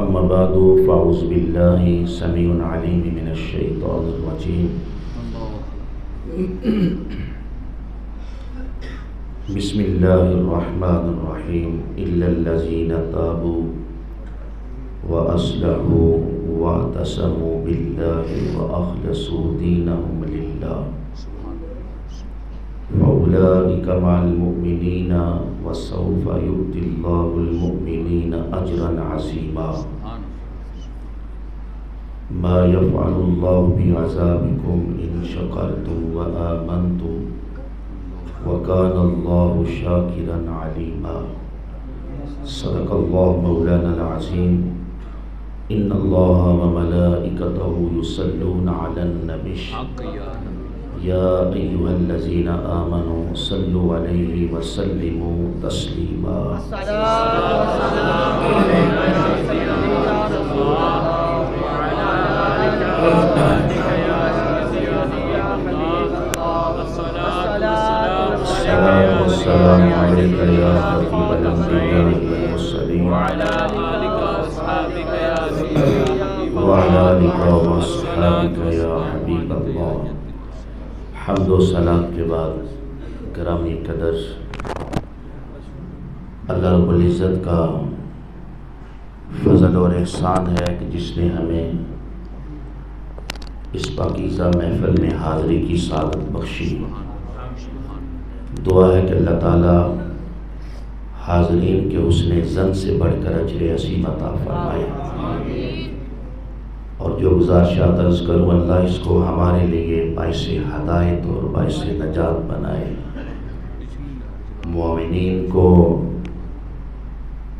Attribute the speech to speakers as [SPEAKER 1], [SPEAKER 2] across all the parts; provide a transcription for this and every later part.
[SPEAKER 1] أما بعد فأعوذ بالله السميع العليم من الشيطان الرجيم بسم الله الرحمن الرحيم إلا الذين تابوا وأصلحوا واعتصموا بالله وأخلصوا دينهم لله فأولئك مع المؤمنين وسوف يؤتي الله المؤمنين أجرا عظيما ما يفعل الله بعذابكم إن شكرتم وآمنتم وكان الله شاكرا عليما صدق الله مولانا العظيم إن الله وملائكته يصلون على النبي يا أيها الذين آمنوا صلوا عليه وسلموا تسليما السلام عليك يا حبيب الأنبياء والمرسلين وعلى آلك وأصحابك يا حبيب الله حمد و ثنا کے بعد گرامی قدر اللہ رب العزت کا فضل اور احسان ہے کہ جس نے ہمیں اس پاکیزہ محفل میں حاضری کی سعادت بخشی۔ دعا ہے کہ اللہ تعالی حاضرین کے حسن ظن سے بڑھ کر اجر عظیم عطا فرمائے، اور جو گزارشات عرض کروں اللہ اس کو ہمارے لیے باعث ہدایت اور باعث نجات بنائے، مومنین کو،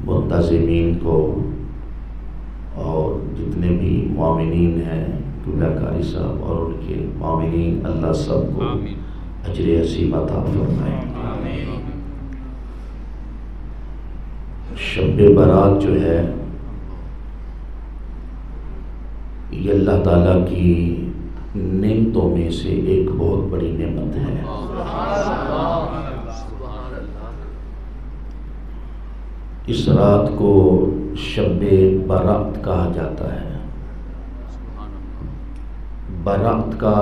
[SPEAKER 1] منتظمین کو، اور جتنے بھی مومنین ہیں قبلہ قاری صاحب اور ان کے مومنین، اللہ سب کو اجر عظیم عطا فرمائے۔ شب برات جو ہے یہ اللہ تعالیٰ کی نعمتوں میں سے ایک بہت بڑی نعمت ہے۔ اس رات کو شب برات کہا جاتا ہے۔ برات کا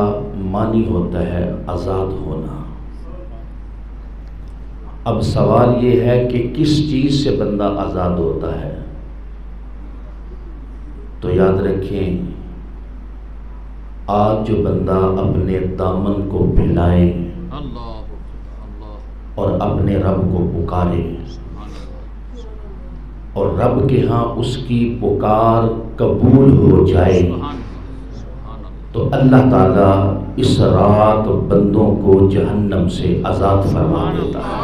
[SPEAKER 1] معنی ہوتا ہے آزاد ہونا۔ اب سوال یہ ہے کہ کس چیز سے بندہ آزاد ہوتا ہے؟ تو یاد رکھیں، آج جو بندہ اپنے دامن کو پھیلائے اور اپنے رب کو پکارے اور رب کے ہاں اس کی پکار قبول ہو جائے تو اللہ تعالیٰ اس رات بندوں کو جہنم سے آزاد فرما دیتا ہے۔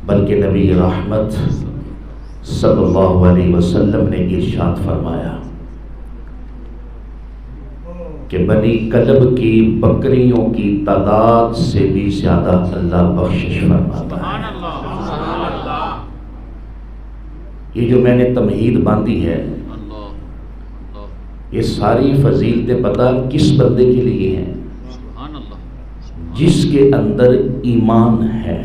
[SPEAKER 1] بلکہ نبی رحمت صلی اللہ علیہ وسلم نے ارشاد فرمایا کہ بنی کلب کی بکریوں کی تعداد سے بھی زیادہ اللہ بخشش فرماتا ہے۔ یہ جو میں نے تمہید باندھی ہے، یہ ساری فضیلتیں پتہ کس بندے کے لیے ہیں؟ جس کے اندر ایمان ہے۔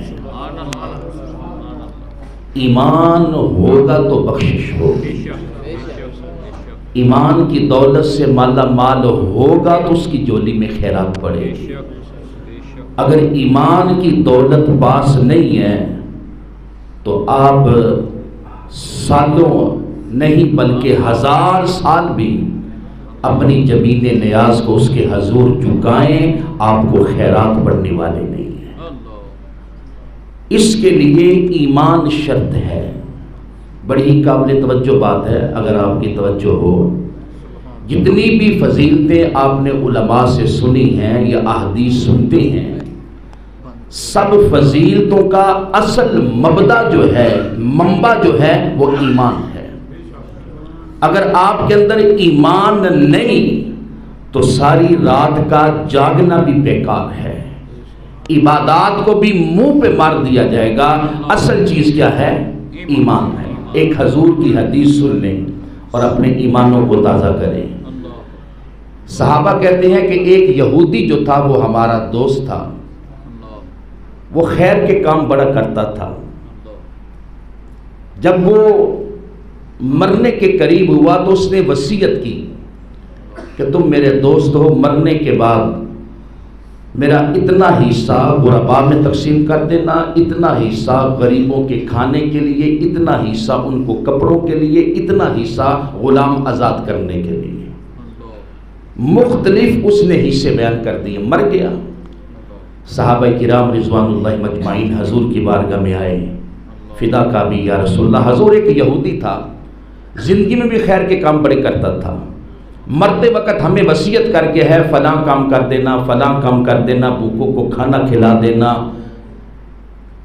[SPEAKER 1] ایمان ہوگا تو بخشش ہوگی، ایمان کی دولت سے مالا مال ہوگا تو اس کی جولی میں خیرات پڑے گی۔ اگر ایمان کی دولت پاس نہیں ہے تو آپ سالوں نہیں بلکہ 1000 سال بھی اپنی جبین نیاز کو اس کے حضور جھکائیں، آپ کو خیرات پڑنے والے نہیں ہیں۔ اس کے لیے ایمان شرط ہے۔ بڑی قابل توجہ بات ہے، اگر آپ کی توجہ ہو، جتنی بھی فضیلتیں آپ نے علماء سے سنی ہیں یا احادیث سنتے ہیں، سب فضیلتوں کا اصل مبدا جو ہے، منبع جو ہے، وہ ایمان ہے۔ اگر آپ کے اندر ایمان نہیں تو ساری رات کا جاگنا بھی بیکار ہے، عبادات کو بھی منہ پہ مار دیا جائے گا۔ اصل چیز کیا ہے؟ ایمان ہے۔ ایک حضور کی حدیث سن لیں اور اپنے ایمانوں کو تازہ کریں۔ صحابہ کہتے ہیں کہ ایک یہودی جو تھا وہ ہمارا دوست تھا، وہ خیر کے کام بڑا کرتا تھا. جب وہ مرنے کے قریب ہوا تو اس نے وصیت کی کہ تم میرے دوست ہو، مرنے کے بعد میرا اتنا حصہ غرباء میں تقسیم کر دینا، اتنا حصہ غریبوں کے کھانے کے لیے، اتنا حصہ ان کو کپڑوں کے لیے، اتنا حصہ غلام آزاد کرنے کے لیے. مختلف اس نے حصے بیان کر دیے. مر گیا. صحابہ کرام رضوان اللہ مجمعین حضور کی بارگاہ میں آئے، فدا کا بھی یا رسول اللہ. حضور ایک یہودی تھا، زندگی میں بھی خیر کے کام بڑے کرتا تھا، مرتے وقت ہمیں وصیت کر کے ہے فلاں کام کر دینا، فلاں کام کر دینا، بھوکوں کو کھانا کھلا دینا،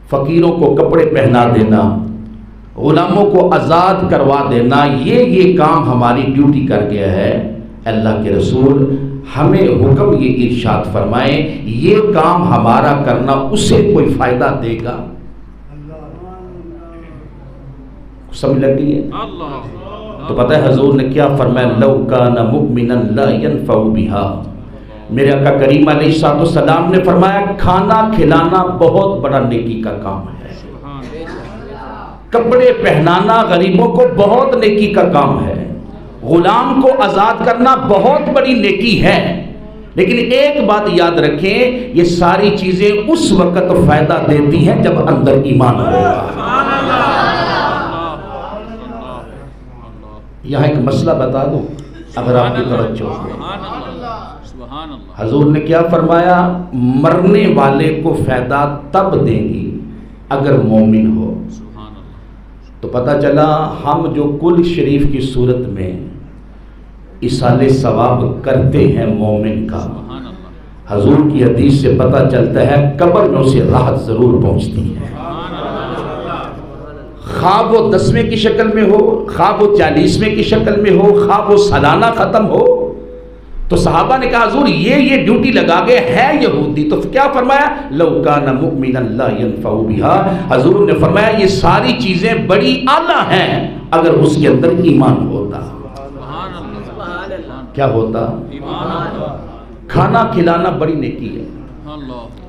[SPEAKER 1] فقیروں کو کپڑے پہنا دینا، غلاموں کو آزاد کروا دینا، یہ کام ہماری ڈیوٹی کر گیا ہے. اللہ کے رسول ہمیں حکم یہ ارشاد فرمائیں یہ کام ہمارا کرنا اسے کوئی فائدہ دے گا؟ سمجھ لگی ہے؟ تو پتہ ہے حضور نے کیا فرمایا؟ لو کان مؤمنا لا ينفع بها. میرے آقا کریم علیہ الصلوۃ والسلام نے فرمایا کھانا کھلانا بہت بڑا نیکی کا کام ہے، کپڑے پہنانا غریبوں کو بہت نیکی کا کام ہے، غلام کو آزاد کرنا بہت بڑی نیکی ہے. لیکن ایک بات یاد رکھیں، یہ ساری چیزیں اس وقت فائدہ دیتی ہیں جب اندر ایمان ہوگا. یہاں ایک مسئلہ بتا دوں اگر آپ کی توجہ ہو. حضور نے کیا فرمایا؟ مرنے والے کو فائدہ تب دیں گی اگر مومن ہو. تو پتہ چلا ہم جو کل شریف کی صورت میں ایصال ثواب کرتے ہیں مومن کا، حضور کی حدیث سے پتہ چلتا ہے قبر میں اسے راحت ضرور پہنچتی ہے. خواب وہ 10ویں کی شکل میں ہو، خواب وہ 40ویں کی شکل میں ہو، خواب وہ سالانہ ختم ہو. تو صحابہ نے کہا حضور یہ ڈیوٹی لگا گئے ہے یہودی، تو کیا فرمایا؟ لو کان مؤمنا لا ينفع بها. حضور نے فرمایا یہ ساری چیزیں بڑی اعلیٰ ہیں اگر اس کے اندر ایمان ہوتا. کیا ہوتا؟ کھانا کھلانا بڑی نیکی ہے.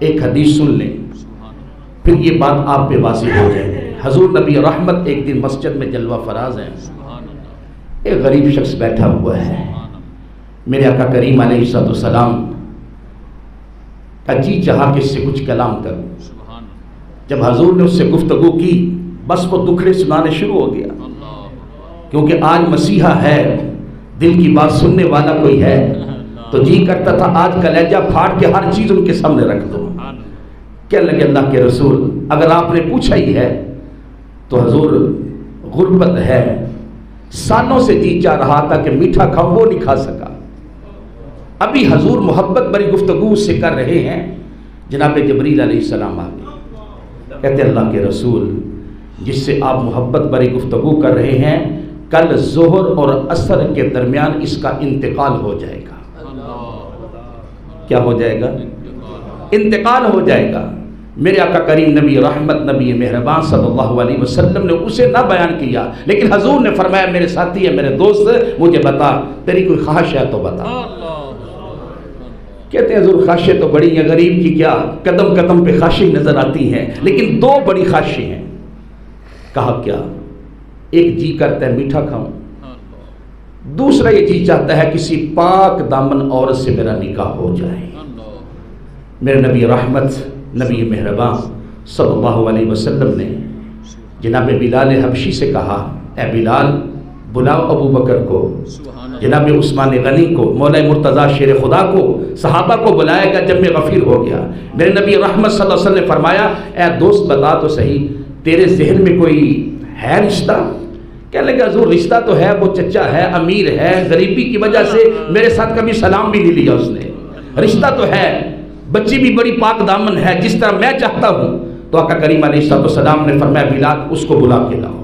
[SPEAKER 1] ایک حدیث سن لیں پھر یہ بات آپ پہ واضح ہو جائے. حضور نبی رحمت ایک دن مسجد میں جلوہ فراز ہیں، ایک غریب شخص بیٹھا ہوا ہے. میرے آقا کریم علیہ الصلوۃ والسلام کا جی چاہا کہ اس سے کچھ کلام کروں. جب حضور نے اس سے گفتگو کی بس وہ دکھڑے سنانے شروع ہو گیا، کیونکہ آج مسیحا ہے، دل کی بات سننے والا کوئی ہے، تو جی کرتا تھا آج کلیجہ پھاڑ کے ہر چیز ان کے سامنے رکھ دو. کہنے لگے اللہ کے رسول اگر آپ نے پوچھا ہی ہے تو حضور غربت ہے، سالوں سے جی چاہ رہا تھا کہ میٹھا کھاؤں، وہ نہیں کھا سکا. ابھی حضور محبت بری گفتگو سے کر رہے ہیں، جناب جبریل علیہ السلام آ گئے. کہتے اللہ کے رسول جس سے آپ محبت بری گفتگو کر رہے ہیں کل ظہر اور عصر کے درمیان اس کا انتقال ہو جائے گا. کیا ہو جائے گا؟ انتقال ہو جائے گا. میرے آقا کریم نبی رحمت نبی مہربان صلی اللہ علیہ وسلم نے اسے نہ بیان کیا، لیکن حضور نے فرمایا میرے ساتھی ہے، میرے دوست، مجھے بتا تیری کوئی خواہش ہے تو بتا. کہتے ہیں حضور خواہشیں تو بڑی ہیں، غریب کی کیا قدم قدم پہ خواہشیں نظر آتی ہیں، لیکن 2 بڑی خواہشیں ہیں. کہا کیا؟ ایک جی کرتا ہے میٹھا کھاؤں، دوسرا یہ جی چاہتا ہے کسی پاک دامن عورت سے میرا نکاح ہو جائے. میرے نبی رحمت نبی مہربان صلی اللہ علیہ وسلم نے جناب بلال حبشی سے کہا اے بلال بلاؤ ابو بکر کو، جناب عثمان غنی کو، مولا مرتضیٰ شیر خدا کو، صحابہ کو بلائے گا. جب میں غفیر ہو گیا میرے نبی رحمت صلی اللہ علیہ وسلم نے فرمایا اے دوست بتا تو صحیح تیرے ذہن میں کوئی ہے رشتہ؟ کہنے لگا حضور رشتہ تو ہے، وہ چچا ہے، امیر ہے، غریبی کی وجہ سے میرے ساتھ کبھی سلام بھی نہیں لیا اس نے. رشتہ تو ہے، بچی بھی بڑی پاک دامن ہے جس طرح میں چاہتا ہوں. تو آقا کریم علیہ الصلوۃ والسلام نے فرمایا بلال اس کو بلا کے لاؤ.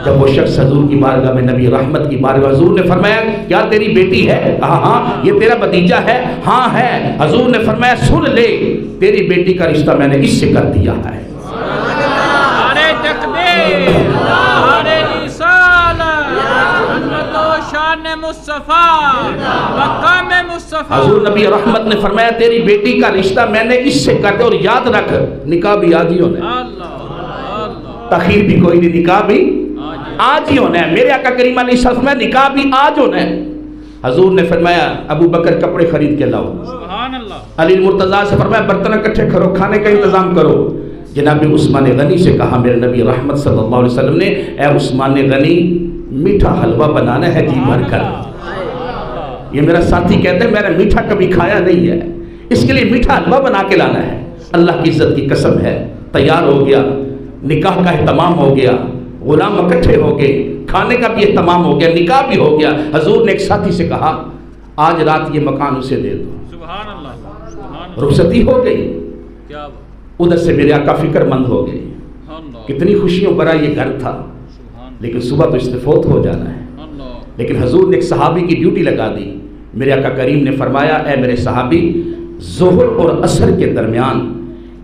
[SPEAKER 1] جب وہ شخص حضور کی بارگاہ میں نبی رحمت کی بارگاہ، حضور نے فرمایا کیا تیری بیٹی ہے؟ کہا ہاں. یہ تیرا بھتیجا ہے؟ ہاں ہے. حضور نے فرمایا سن لے تیری بیٹی کا رشتہ میں نے اس سے کر دیا ہے.
[SPEAKER 2] نعرہ تکبیر، نعرہ رسالت، محمد و شان مصطفیٰ مقام مصطفیٰ.
[SPEAKER 1] حضور نبی رحمت نے فرمایا تیری بیٹی کا رشتہ میں نے اس سے کر دیا، اور یاد رکھ نکاح بھی آج ہی ہونا ہے، تاخیر بھی کوئی نہیں، نکاح بھی آج ہی ہونا ہے. میرے آقا کریم علیہ السلام میں نکاح بھی آج ہونا ہے. حضور نے فرمایا ابو بکر کپڑے خرید کے لاؤ.
[SPEAKER 2] سبحان اللہ.
[SPEAKER 1] علی مرتضیٰ سے فرمایا برتن اکٹھے کرو، کھانے کا انتظام کرو. جناب عثمان غنی سے کہا میرے نبی رحمت صلی اللہ علیہ وسلم نے اے عثمان غنی میٹھا حلوہ بنانا ہے جی بھر کر. یہ میرا ساتھی کہتے ہیں میں نے میٹھا کبھی کھایا نہیں ہے، اس کے لیے میٹھا حلوہ بنا کے لانا ہے. اللہ کی عزت کی قسم ہے تیار ہو گیا، نکاح کا اہتمام ہو گیا، غلام اکٹھے ہو گئے، کھانے کا بھی اہتمام ہو گیا، نکاح بھی ہو گیا. حضور نے ایک ساتھی سے کہا آج رات یہ مکان اسے دے دو.
[SPEAKER 2] سبحان اللہ.
[SPEAKER 1] رخصتی ہو گئی.
[SPEAKER 2] کیا
[SPEAKER 1] ادھر سے میرے آقا فکر مند ہو گئے. کتنی خوشیوں بھرا یہ گھر تھا، لیکن صبح تو اس نے فوت ہو جانا ہے. لیکن حضور نے ایک صحابی کی ڈیوٹی لگا دی. میرے آقا کریم نے فرمایا اے میرے صحابی ظہر اور عصر کے درمیان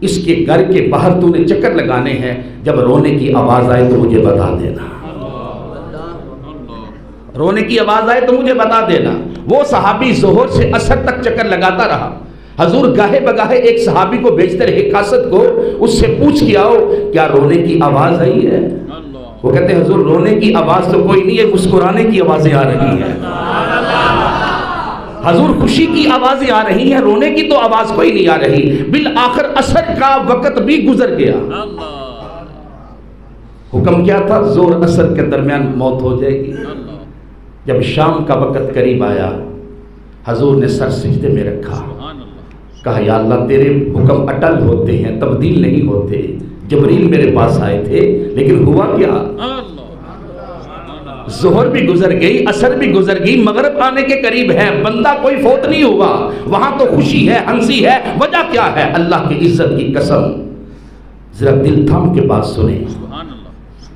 [SPEAKER 1] اس کے گھر کے باہر تو نے چکر لگانے ہیں، جب رونے کی آواز آئے تو مجھے بتا دینا. رونے کی آواز آئے تو مجھے بتا دینا. وہ صحابی ظہر سے عصر تک چکر لگاتا رہا. حضور گاہے بگاہے ایک صحابی کو بھیجتے رہے قاصد کو، اس سے پوچھ کے آؤ کیا رونے کی آواز آئی ہے. وہ کہتے ہیں حضور رونے کی آواز تو کوئی نہیں ہے، مسکرانے کی آوازیں آ رہی ہیں. حضور خوشی کی آوازیں آ رہی ہیں، رونے کی تو آواز کوئی نہیں آ رہی. بالآخر عصر کا وقت بھی گزر گیا. حکم کیا تھا؟ زور عصر کے درمیان موت ہو جائے گی. جب شام کا وقت قریب آیا حضور نے سر سجدے میں رکھا، کہا یا اللہ تیرے حکم اٹل ہوتے ہیں، تبدیل نہیں ہوتے. جبریل میرے پاس آئے تھے لیکن ہوا کیا؟ ظہر بھی گزر گئی، عصر بھی گزر گئی، مغرب آنے کے قریب ہے، بندہ کوئی فوت نہیں ہوا. وہاں تو خوشی ہے، ہنسی ہے. وجہ کیا ہے؟ اللہ کی عزت کی قسم ذرا دل تھام کے بات سنیں.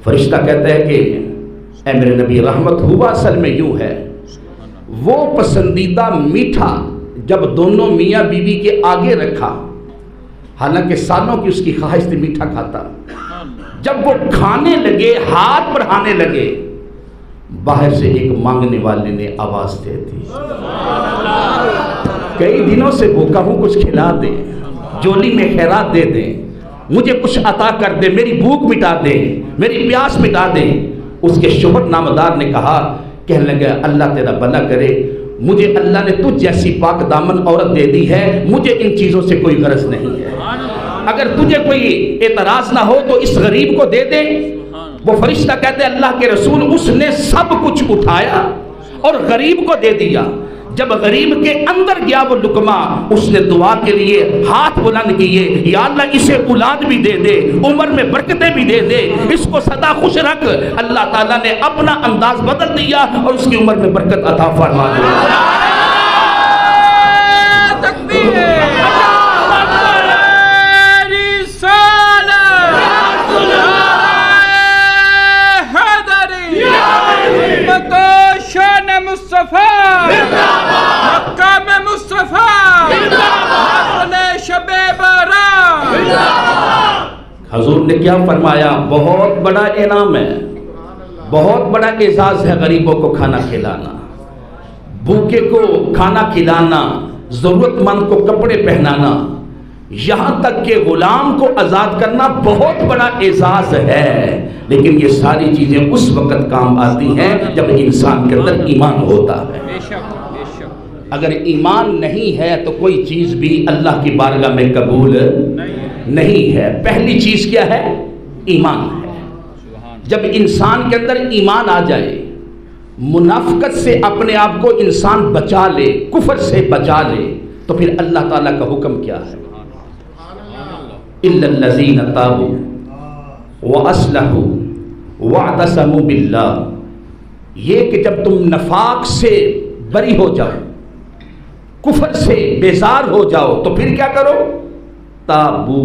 [SPEAKER 1] فرشتہ کہتا ہے کہ اے میرے نبی رحمت ہوا اصل میں یوں ہے، وہ پسندیدہ میٹھا جب دونوں میاں بیوی کے آگے رکھا، حالانکہ سالوں کی اس کی خواہش تھی میٹھا کھاتا، جب وہ کھانے لگے ہاتھ بڑھانے لگے، باہر سے ایک مانگنے والے نے آواز دے دی کئی دنوں سے بھوکا ہوں، کچھ کھلا دیں، جولی میں خیرات دے دیں، مجھے کچھ عطا کر دے، میری بھوک مٹا دے، میری پیاس مٹا دے. اس کے شوہر نامدار نے کہا، کہنے لگا اللہ تیرا بھلا کرے، مجھے اللہ نے تجھ جیسی پاک دامن عورت دے دی ہے، مجھے ان چیزوں سے کوئی غرض نہیں ہے. اگر تجھے کوئی اعتراض نہ ہو تو اس غریب کو دے دے. وہ فرشتہ کہتے ہیں اللہ کے رسول اس نے سب کچھ اٹھایا اور غریب کو دے دیا. جب غریب کے اندر گیا وہ لقمہ، اس نے دعا کے لیے ہاتھ بلند کیے، یا اللہ اسے اولاد بھی دے دے، عمر میں برکتیں بھی دے دے، اس کو سدا خوش رکھ. اللہ تعالیٰ نے اپنا انداز بدل دیا اور اس کی عمر میں برکت عطا فرما دی. حضور نے کیا فرمایا؟ بہت بڑا انعام ہے، بہت بڑا اعزاز ہے غریبوں کو کھانا کھلانا، بھوکے کو کھانا کھلانا، ضرورت مند کو کپڑے پہنانا، یہاں تک کہ غلام کو آزاد کرنا بہت بڑا اعزاز ہے. لیکن یہ ساری چیزیں اس وقت کام آتی ہیں جب انسان کے اندر ایمان ہوتا ہے. اگر ایمان نہیں ہے تو کوئی چیز بھی اللہ کی بارگاہ میں قبول نہیں ہے. پہلی چیز کیا ہے؟ ایمان ہے. جب انسان کے اندر ایمان آ جائے، منافقت سے اپنے آپ کو انسان بچا لے، کفر سے بچا لے، تو پھر اللہ تعالیٰ کا حکم کیا ہے؟ اِلَّا الَّذِينَ تَابُوا وَأَصْلَحُوا وَاعْتَصَمُوا بِاللَّهِ. یہ کہ جب تم نفاق سے بری ہو جاؤ، کفر سے بیزار ہو جاؤ، تو پھر کیا کرو؟ تابو،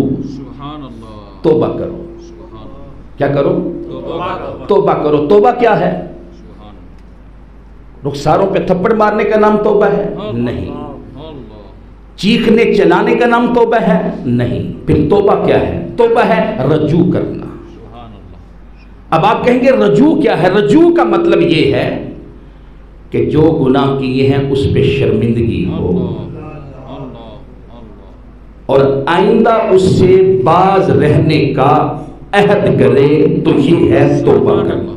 [SPEAKER 1] توبہ کرو. کیا کرو؟ توبہ کرو. توبہ کیا ہے؟ رخساروں پہ تھپڑ مارنے کا نام توبہ ہے؟ نہیں. چیخنے چلانے کا نام توبہ ہے؟ نہیں. پھر توبہ کیا ہے؟ توبہ ہے رجوع کرنا. اب آپ کہیں گے رجوع کیا ہے؟ رجوع کا مطلب یہ ہے کہ جو گناہ کیے ہیں اس پہ شرمندگی ہو اور آئندہ اس سے باز رہنے کا عہد کرے تو یہ ہے توبہ کرنا۔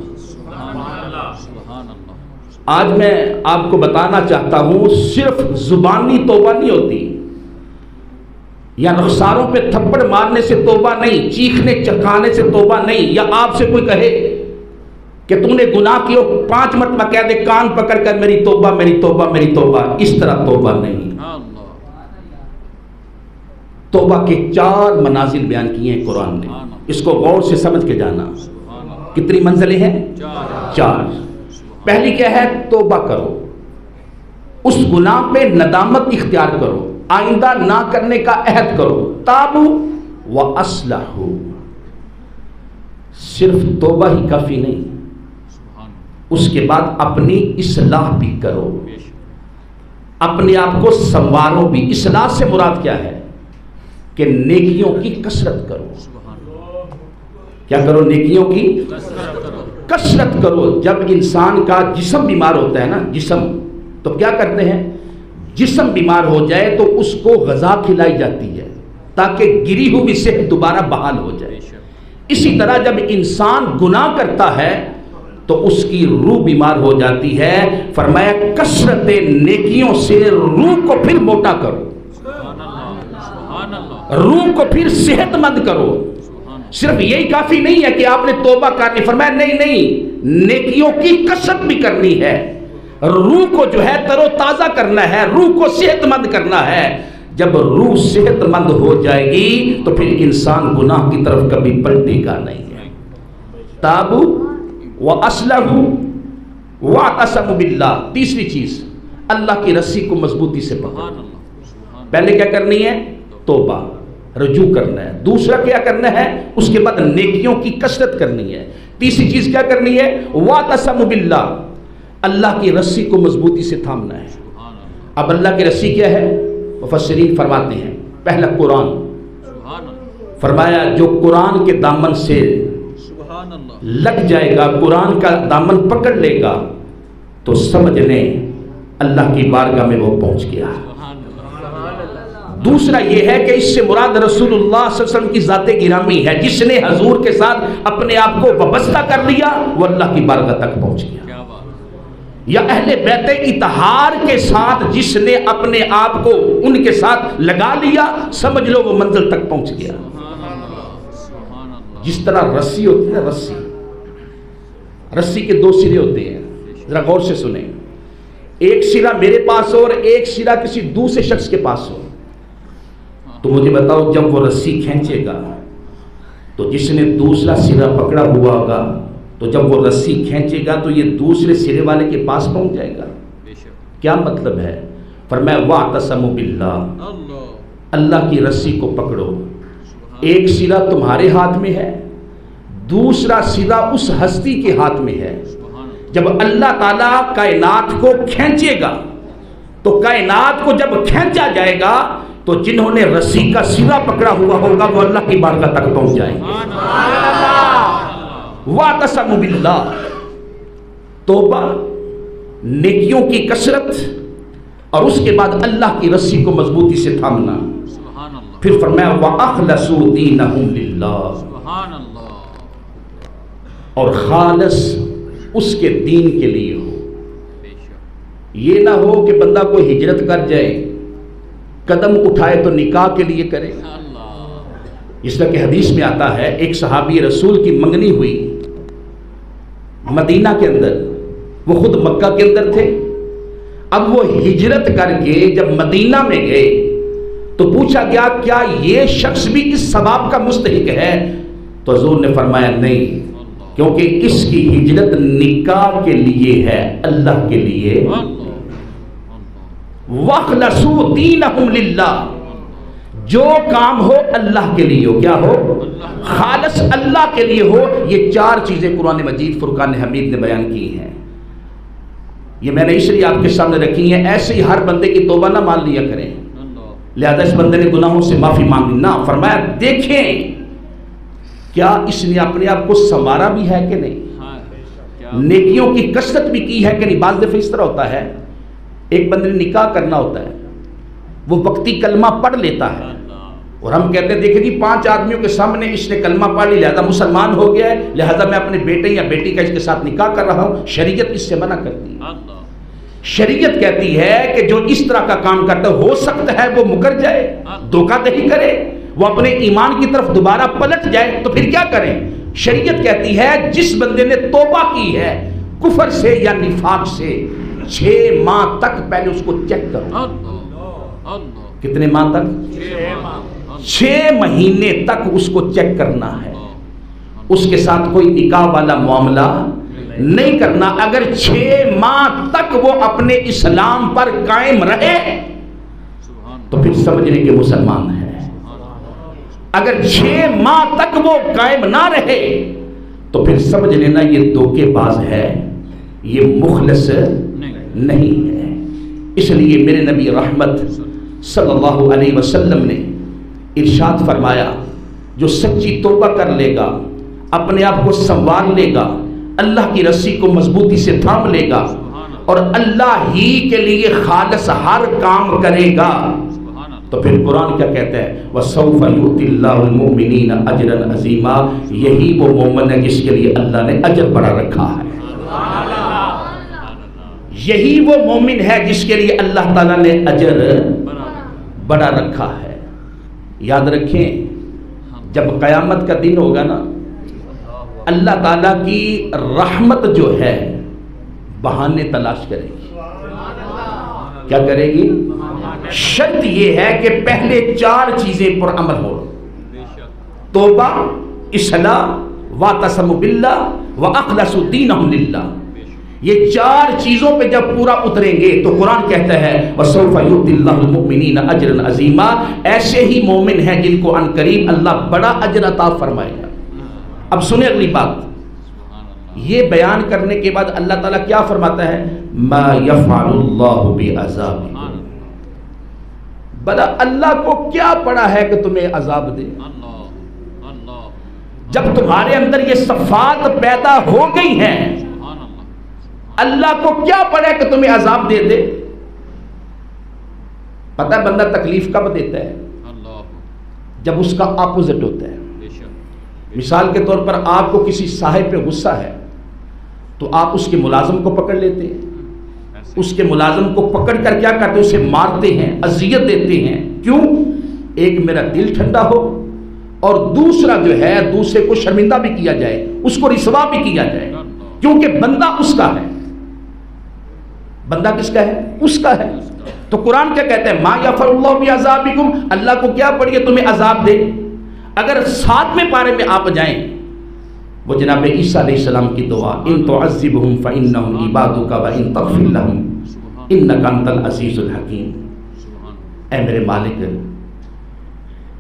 [SPEAKER 1] آج میں آپ کو بتانا چاہتا ہوں صرف زبانی توبہ نہیں ہوتی، یا رخساروں پہ تھپڑ مارنے سے توبہ نہیں، چیخنے چکانے سے توبہ نہیں، یا آپ سے کوئی کہے کہ تم نے گناہ کیا 5 مرتبہ کہہ دے کان پکڑ کر میری توبہ میری توبہ میری توبہ، اس طرح توبہ نہیں۔ توبہ کے 4 منازل بیان کیے ہیں قرآن نے، اس کو غور سے سمجھ کے جانا۔ کتنی منزلیں ہیں؟ 4۔ پہلی کیا ہے؟ توبہ کرو، اس گناہ پہ ندامت اختیار کرو، آئندہ نہ کرنے کا عہد کرو۔ تابو و اصلحو، صرف توبہ ہی کافی نہیں، اس کے بعد اپنی اصلاح بھی کرو، اپنے آپ کو سنوارو بھی۔ اصلاح سے مراد کیا ہے؟ کہ نیکیوں کی کثرت کرو۔ کیا کرو؟ نیکیوں کی کثرت کرو۔ جب انسان کا جسم بیمار ہوتا ہے نا، جسم، تو کیا کرتے ہیں؟ جسم بیمار ہو جائے تو اس کو غذا کھلائی جاتی ہے تاکہ گری ہوئی صحت دوبارہ بحال ہو جائے۔ اسی طرح جب انسان گناہ کرتا ہے تو اس کی روح بیمار ہو جاتی ہے۔ فرمایا کثرت نیکیوں سے روح کو پھر موٹا کرو، روح کو پھر صحت مند کرو۔ صرف یہی کافی نہیں ہے کہ آپ نے توبہ کرنی، فرمایا نہیں، نیکیوں کی کثرت بھی کرنی ہے، روح کو جو ہے تر و تازہ کرنا ہے، روح کو صحت مند کرنا ہے۔ جب روح صحت مند ہو جائے گی تو پھر انسان گناہ کی طرف کبھی پلٹے گا نہیں ہے۔ تابو وَأَصْلَحُوا وَاعْتَصَمُوا بِاللَّهِ، تیسری چیز، اللہ کی رسی کو مضبوطی سے پکڑو۔ پہلے کیا کرنی ہے؟ توبہ، رجوع کرنا ہے۔ دوسرا کیا کرنا ہے؟ اس کے بعد نیکیوں کی کثرت کرنی ہے۔ تیسری چیز کیا کرنی ہے؟ وَاعْتَصَمُوا بِاللَّهِ، اللہ کی رسی کو مضبوطی سے تھامنا ہے۔ اب اللہ کی رسی کیا ہے؟ مفسرین فرماتے ہیں پہلا قرآن، فرمایا جو قرآن کے دامن سے لگ جائے گا، قرآن کا دامن پکڑ لے گا تو سمجھ لیں اللہ کی بارگاہ میں وہ پہنچ گیا۔ دوسرا یہ ہے کہ اس سے مراد رسول اللہ صلی اللہ علیہ وسلم کی ذات گرامی ہے، جس نے حضور کے ساتھ اپنے آپ کو وابستہ کر لیا وہ اللہ کی بارگاہ تک پہنچ گیا۔ یا اہل بیت اطہار کے ساتھ جس نے اپنے آپ کو ان کے ساتھ لگا لیا، سمجھ لو وہ منزل تک پہنچ گیا۔ جس طرح رسی ہوتی ہے، رسی کے 2 سرے ہوتے ہیں، ذرا غور سے سنیں، ایک سرا میرے پاس ہو اور ایک سرا کسی دوسرے شخص کے پاس ہو، تو مجھے بتاؤ جب وہ رسی کھینچے گا تو جس نے دوسرا سرا پکڑا ہوا ہوگا تو جب وہ رسی کھینچے گا تو یہ دوسرے سرے والے کے پاس پہنچ جائے گا۔ کیا مطلب ہے؟ فرمایا وَاعْتَصَمُوا بِاللَّهِ، اللہ کی رسی کو پکڑو۔ ایک سرا تمہارے ہاتھ میں ہے، دوسرا سرا اس ہستی کے ہاتھ میں ہے۔ جب اللہ تعالیٰ کائنات کو کھینچے گا تو کائنات کو جب کھینچا جائے گا تو جنہوں نے رسی کا سرا پکڑا ہوا ہوگا وہ اللہ کی بارگاہ تک پہنچ جائیں گے۔ وَاعْتَصَمُوا بِاللَّهِ، توبہ، نیکیوں کی کثرت، اور اس کے بعد اللہ کی رسی کو مضبوطی سے تھامنا۔ پھر فرمایا وَأَخْلَصُوا دِينَهُمْ لِلَّهِ، اور خالص اس کے دین کے لیے ہو۔ یہ نہ ہو کہ بندہ کوئی ہجرت کر جائے، قدم اٹھائے تو نکاح کے لیے کرے۔ اس طرح کہ حدیث میں آتا ہے ایک صحابی رسول کی منگنی ہوئی مدینہ کے اندر، وہ خود مکہ کے اندر تھے، اب وہ ہجرت کر کے جب مدینہ میں گئے تو پوچھا گیا کیا یہ شخص بھی اس ثواب کا مستحق ہے؟ تو حضور نے فرمایا نہیں، کیونکہ اس کی ہجرت نکاح کے لیے ہے، اللہ کے لیے۔ وَاخْلَصُوا دِينَهُمْ لِلَّهِ، جو کام ہو اللہ کے لیے ہو، کیا ہو؟ خالص اللہ کے لیے ہو۔ یہ 4 چیزیں قرآن مجید فرقان حمید نے بیان کی ہیں، یہ میں نے اس لیے آپ کے سامنے رکھی ہیں۔ ایسے ہی ہر بندے کی توبہ نہ مان لیا کریں، لہذا اس بندے نے گناہوں سے معافی مانگی نہ، فرمایا دیکھیں کیا اس نے اپنے آپ کو سنوارا بھی ہے کہ نہیں۔ نیکیوں کی کثرت بھی کی ہے کہ نہیں. بعض دفعہ اس طرح ہوتا ہے ایک بندے نے نکاح کرنا ہوتا ہے, وہ وقتی کلمہ پڑھ لیتا ہے اور ہم کہتے ہیں دیکھیں جی 5 آدمیوں کے سامنے اس نے کلمہ پڑھ لی لہذا مسلمان ہو گیا ہے, لہذا میں اپنے بیٹے یا بیٹی کا اس کے ساتھ نکاح کر رہا ہوں. شریعت اس سے منع کرتی ہے. شریعت کہتی ہے کہ جو اس طرح کا کام کرتا ہے ہو سکتا ہے وہ مکر جائے, دھوکہ دہی کرے, وہ اپنے ایمان کی طرف دوبارہ پلٹ جائے, تو پھر کیا کریں. شریعت کہتی ہے جس بندے نے توبہ کی ہے کفر سے یا نفاق سے 6 ماہ تک پہلے اس کو چیک کرو. کتنے ماہ تک؟ 6 مہینے تک اس کو چیک کرنا ہے. اس کے ساتھ کوئی نکاح والا معاملہ نہیں کرنا. اگر 6 ماہ تک وہ اپنے اسلام پر قائم رہے تو پھر سمجھ لیں کہ مسلمان ہے. اگر 6 ماہ تک وہ قائم نہ رہے تو پھر سمجھ لینا یہ دھوکے باز ہے, یہ مخلص نہیں ہے. اس لیے میرے نبی رحمت صلی اللہ علیہ وسلم نے ارشاد فرمایا جو سچی توبہ کر لے گا, اپنے آپ کو سنوار لے گا, اللہ کی رسی کو مضبوطی سے تھام لے گا اور اللہ ہی کے لیے خالص ہر کام کرے گا, تو پھر قرآن کیا کہتا ہے وَسَوْفَ يُؤْتِ اللَّهُ الْمُؤْمِنِينَ أَجْرًا عَظِيمًا. یہی وہ مومن ہے جس کے لیے اللہ نے اجر بڑا رکھا ہے. یہی وہ مومن ہے جس کے لیے اللہ تعالیٰ نے اجر بڑا رکھا ہے. یاد رکھیں جب قیامت کا دن ہوگا نا, اللہ تعالیٰ کی رحمت جو ہے بہانے تلاش کرے گی. کیا کرے گی؟ شرط یہ ہے کہ پہلے 4 چیزیں پر عمل ہو: توبہ, اصلاح, واعتصموا باللہ واخلصوا دینہم للہ. یہ 4 چیزوں پہ جب پورا اتریں گے تو قرآن کہتا ہے وَسَوْفَ يُؤْتِ اللَّهُ الْمُؤْمِنِينَ أَجْرًا عَظِيمًا. ایسے ہی مومن ہیں جن کو ان قریب اللہ بڑا اجر عطا فرمائے گا. اب سنیں اگلی بات. یہ بیان کرنے کے بعد اللہ تعالیٰ کیا فرماتا ہے مَا يَفْعَلُ اللَّهُ بِعَذَابِكُمْ. بلا اللہ کو کیا پڑا ہے کہ تمہیں عذاب دے. جب تمہارے اندر یہ صفات پیدا ہو گئی ہیں اللہ کو کیا پڑا ہے کہ تمہیں عذاب دے دے. پتہ ہے بندہ تکلیف کب دیتا ہے؟ جب اس کا اپوزٹ ہوتا ہے. مثال کے طور پر آپ کو کسی صاحب پہ غصہ ہے تو آپ اس کے ملازم کو پکڑ لیتے ہیں, اس کے ملازم کو پکڑ کر کیا کرتے ہیں, اسے مارتے ہیں, اذیت دیتے ہیں. کیوں؟ ایک میرا دل ٹھنڈا ہو اور دوسرا جو ہے دوسرے کو شرمندہ بھی کیا جائے, اس کو رسوا بھی کیا جائے, کیونکہ بندہ اس کا ہے. بندہ کس کا ہے؟ اس کا ہے. تو قرآن کیا کہتا ہے ما یفعل اللہ بعذابکم. اللہ کو کیا پڑی ہے تمہیں عذاب دے. اگر 7ویں پارے میں آپ جائیں وہ جناب عیسیٰ علیہ السلام کی دعا ان تعذبہم فانہم عبادک وان تغفر لہم انک انت العزیز الحکیم. اے میرے مالک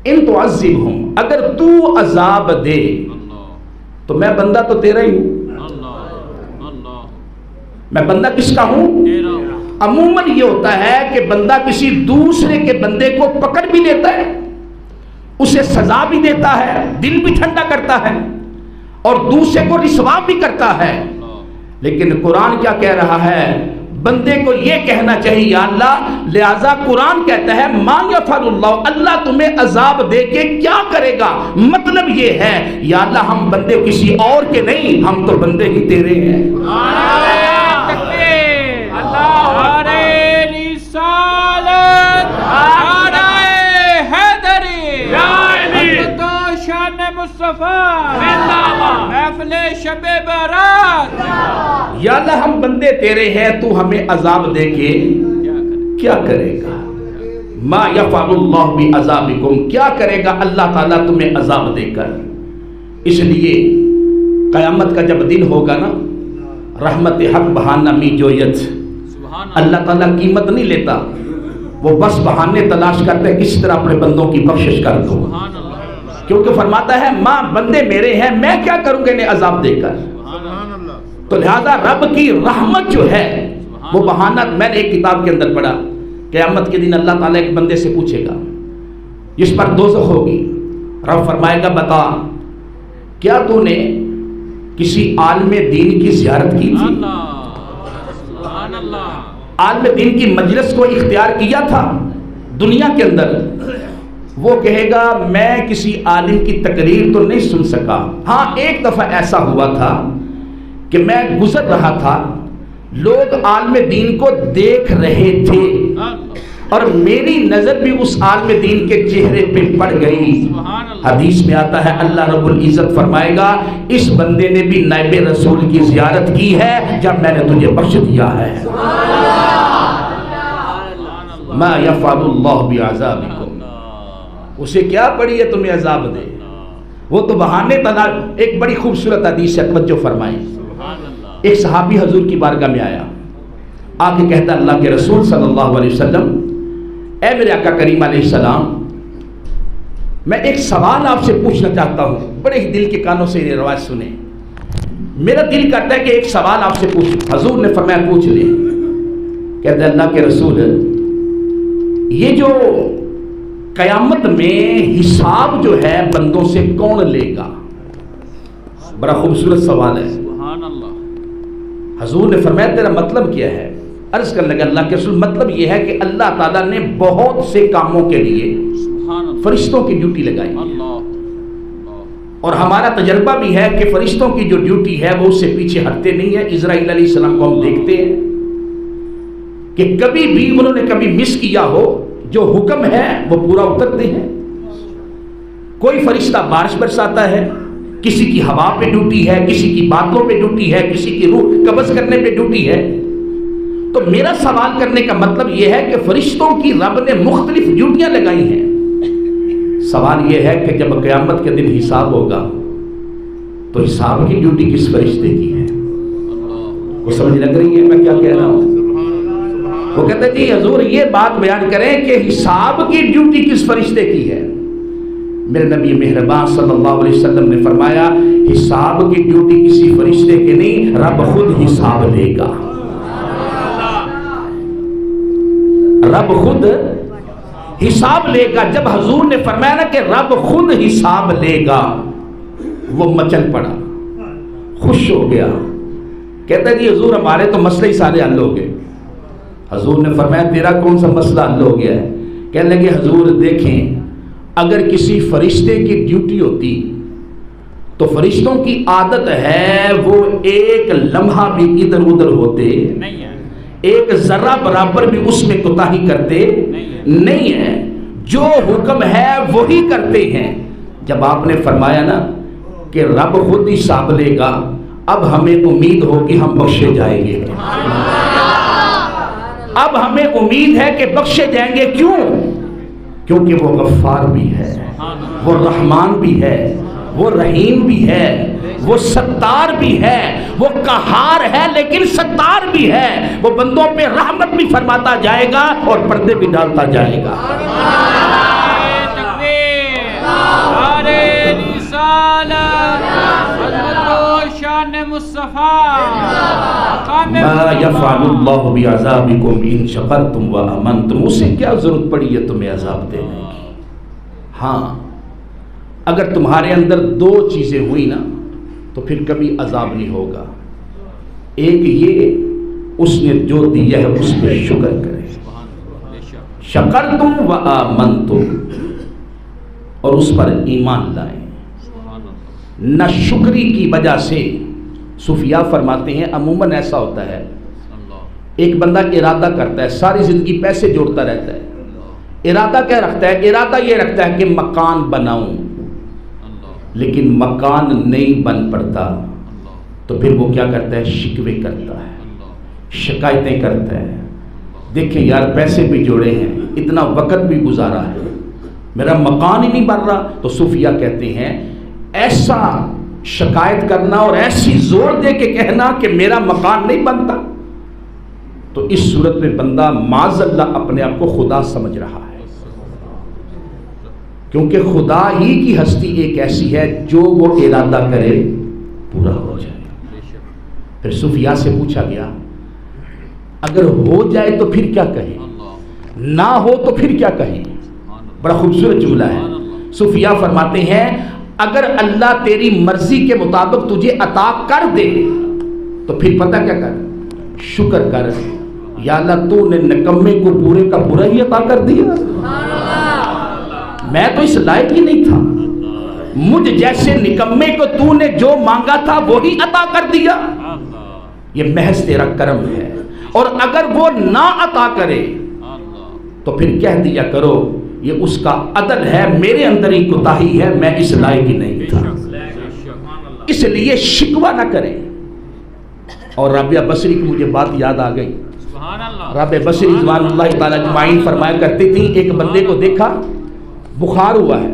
[SPEAKER 1] ان تعذبہم, اگر تو عذاب دے تو میں بندہ تو تیرا ہی ہوں. میں بندہ کس کا ہوں؟ عموماً یہ ہوتا ہے کہ بندہ کسی دوسرے کے بندے کو پکڑ بھی لیتا ہے, اسے سزا بھی دیتا ہے, دل بھی ٹھنڈا کرتا ہے اور دوسرے کو رسوا بھی کرتا ہے. لیکن قرآن کیا کہہ رہا ہے؟ بندے کو یہ کہنا چاہیے یا اللہ, لہذا قرآن کہتا ہے ما یفعل اللہ, اللہ تمہیں عذاب دے کے کیا کرے گا. مطلب یہ ہے یا اللہ ہم بندے کسی اور کے نہیں, ہم تو بندے ہی تیرے ہیں. یا اللہ ہم بندے تیرے ہیں, تو ہمیں عذاب دے کے کیا کرے گا. ما یفعل اللہ بعذابکم, کیا کرے گا اللہ تعالیٰ تمہیں عذاب دے کر. اس لیے قیامت کا جب دن ہوگا نا, رحمت حق بہانہ می جویت, اللہ تعالیٰ قیمت نہیں لیتا, وہ بس بہانے تلاش کرتے ہیں کس طرح اپنے بندوں کی بخشش کر دو. کیونکہ فرماتا ہے ماں بندے میرے ہیں, میں کیا کروں گا انہیں عذاب دے کر. تو لہذا رب کی رحمت جو ہے وہ بہانہ. میں نے ایک کتاب کے اندر پڑھا قیامت کے دن اللہ تعالیٰ ایک بندے سے پوچھے گا جس پر دوزخ ہوگی, رب فرمائے گا بتا کیا تو نے کسی عالم دین کی زیارت کی تھی؟
[SPEAKER 2] سبحان اللہ،
[SPEAKER 1] عالم دین کی مجلس کو اختیار کیا تھا دنیا کے اندر؟ وہ کہے گا میں کسی عالم کی تقریر تو نہیں سن سکا، ہاں ایک دفعہ ایسا ہوا تھا کہ میں گزر رہا تھا، لوگ عالم دین کو دیکھ رہے تھے اور میری نظر بھی اس عالم دین کے چہرے پہ پڑ گئی۔ حدیث میں آتا ہے اللہ رب العزت فرمائے گا اس بندے نے بھی نائب رسول کی زیارت کی ہے جب میں نے تجھے بخش دیا ہے۔ ما یفعل اللہ بعذابکم، اسے کیا پڑی ہے تمہیں عذاب دے، وہ تو بہانے تلاش۔ ایک بڑی خوبصورت حدیث ہے، توجہ فرمائیں۔ ایک صحابی حضور کی بارگاہ میں آیا، آ کے کہتا اللہ کے رسول صلی اللہ علیہ وسلم، اے میرے آقا کریم علیہ السلام، میں ایک سوال آپ سے پوچھنا چاہتا ہوں، بڑے ہی دل کے کانوں سے یہ روایت سنیں، میرا دل کرتا ہے کہ ایک سوال آپ سے پوچھوں۔ حضور نے فرمایا پوچھ لیں۔ کہتے اللہ کے رسول، یہ جو قیامت میں حساب جو ہے بندوں سے کون لے گا؟ بڑا خوبصورت سوال ہے۔
[SPEAKER 2] سبحان اللہ۔
[SPEAKER 1] حضور نے فرمایا تیرا مطلب کیا ہے؟ عرض کرنے لگا اللہ کے رسول مطلب یہ ہے کہ اللہ تعالیٰ نے بہت سے کاموں کے لیے فرشتوں کی ڈیوٹی لگائی ہے، اور ہمارا تجربہ بھی ہے کہ فرشتوں کی جو ڈیوٹی ہے وہ اس سے پیچھے ہٹتے نہیں ہے۔ اسرائیل علیہ السلام کو ہم دیکھتے ہیں کہ کبھی بھی انہوں نے کبھی مس کیا ہو، جو حکم ہے وہ پورا اترتے ہیں۔ کوئی فرشتہ بارش برساتا ہے، کسی کی ہوا پہ ڈیوٹی ہے، کسی کی باتوں پہ ڈیوٹی ہے، کسی کی روح قبض کرنے پہ ڈیوٹی ہے۔ تو میرا سوال کرنے کا مطلب یہ ہے کہ فرشتوں کی رب نے مختلف ڈیوٹیاں لگائی ہیں۔ سوال یہ ہے کہ جب قیامت کے دن حساب ہوگا تو حساب کی ڈیوٹی کس فرشتے کی ہے؟ وہ سمجھ لگ رہی ہے میں کیا کہہ رہا ہوں؟ وہ کہتے ہیں جی حضور یہ بات بیان کریں کہ حساب کی ڈیوٹی کس فرشتے کی ہے؟ میرے نبی مہربان صلی اللہ علیہ وسلم نے فرمایا حساب کی ڈیوٹی کسی فرشتے کے نہیں، رب خود حساب لے گا۔ رب خود حساب لے گا۔ جب حضور نے فرمایا نا کہ رب خود حساب لے گا، وہ مچل پڑا، خوش ہو گیا، کہتا ہے جی حضور ہمارے تو مسئلے ہی سارے حل ہو گئے۔ حضور نے فرمایا تیرا کون سا مسئلہ حل ہو گیا ہے؟ کہنے لگے حضور دیکھیں اگر کسی فرشتے کی ڈیوٹی ہوتی تو فرشتوں کی عادت ہے وہ ایک لمحہ بھی ادھر ادھر ہوتے
[SPEAKER 2] نہیں ہے،
[SPEAKER 1] ایک ذرہ برابر بھی اس میں کوتاہی کرتے نہیں ہے، جو حکم ہے وہی کرتے ہیں۔ جب آپ نے فرمایا نا کہ رب خود حساب لے گا، اب ہمیں امید ہوگی ہم بخشے جائیں گے۔ اب ہمیں امید ہے کہ بخشے جائیں گے۔ کیوں؟ کیونکہ وہ غفار بھی ہے، وہ رحمان بھی ہے، وہ رحیم بھی ہے، وہ ستار بھی ہے، وہ قہار ہے لیکن ستار بھی ہے، وہ بندوں پہ رحمت بھی فرماتا جائے گا اور پردے بھی ڈالتا جائے گا۔
[SPEAKER 2] تکبیر، نعرہ رسالت، عظمت و شان مصطفیٰ،
[SPEAKER 1] ما یفعل اللہ بعذابکم ان شکرتم و آمنتم، اسے کیا ضرورت پڑی ہے تمہیں عذاب دینے کی؟ ہاں اگر تمہارے اندر دو چیزیں ہوئی نا تو پھر کبھی عذاب نہیں ہوگا۔ ایک یہ اس نے جو دیا ہے اس پہ شکر کرے، شکرتم و آمنتم، اور اس پر ایمان لائیں۔ نہ شکری کی وجہ سے صوفیاء فرماتے ہیں عموماً ایسا ہوتا ہے ایک بندہ ارادہ کرتا ہے، ساری زندگی پیسے جوڑتا رہتا ہے، ارادہ کیا رکھتا ہے؟ ارادہ یہ رکھتا ہے کہ مکان بناؤں، لیکن مکان نہیں بن پڑتا تو پھر وہ کیا کرتا ہے؟ شکوے کرتا ہے، شکایتیں کرتا ہے، دیکھیں یار پیسے بھی جوڑے ہیں، اتنا وقت بھی گزارا ہے، میرا مکان ہی نہیں بن رہا۔ تو صوفیاء کہتے ہیں ایسا شکایت کرنا اور ایسی زور دے کے کہنا کہ میرا مکان نہیں بنتا، تو اس صورت میں بندہ معاذ اللہ اپنے آپ کو خدا سمجھ رہا ہے، کیونکہ خدا ہی کی ہستی ایک ایسی ہے جو وہ ارادہ کرے پورا ہو جائے۔ پھر صوفیاء سے پوچھا گیا اگر ہو جائے تو پھر کیا کہیں، نہ ہو تو پھر کیا کہیں؟ بڑا خوبصورت جملہ ہے۔ صوفیاء فرماتے ہیں اگر اللہ تیری مرضی کے مطابق تجھے عطا کر دے تو پھر پتہ کیا کر، شکر کر، یا اللہ تو نے نکمے کو پورے کا پورا ہی عطا کر دیا، میں تو اس لائق ہی نہیں تھا، مجھ جیسے نکمے کو تو نے جو مانگا تھا وہی عطا کر دیا، یہ محض تیرا کرم ہے۔ اور اگر وہ نہ عطا کرے تو پھر کہہ دیا کرو یہ اس کا عدل ہے، میرے اندر ہی کوتاہی ہے، میں اس لائق ہی نہیں تھا، اس لیے شکوہ نہ کریں۔ اور رابعہ بصری کی مجھے بات یاد آ گئی، رابعہ بصری رضوان اللہ تعالی اجمعین فرمایا کرتی تھی، ایک بندے کو دیکھا بخار ہوا ہے،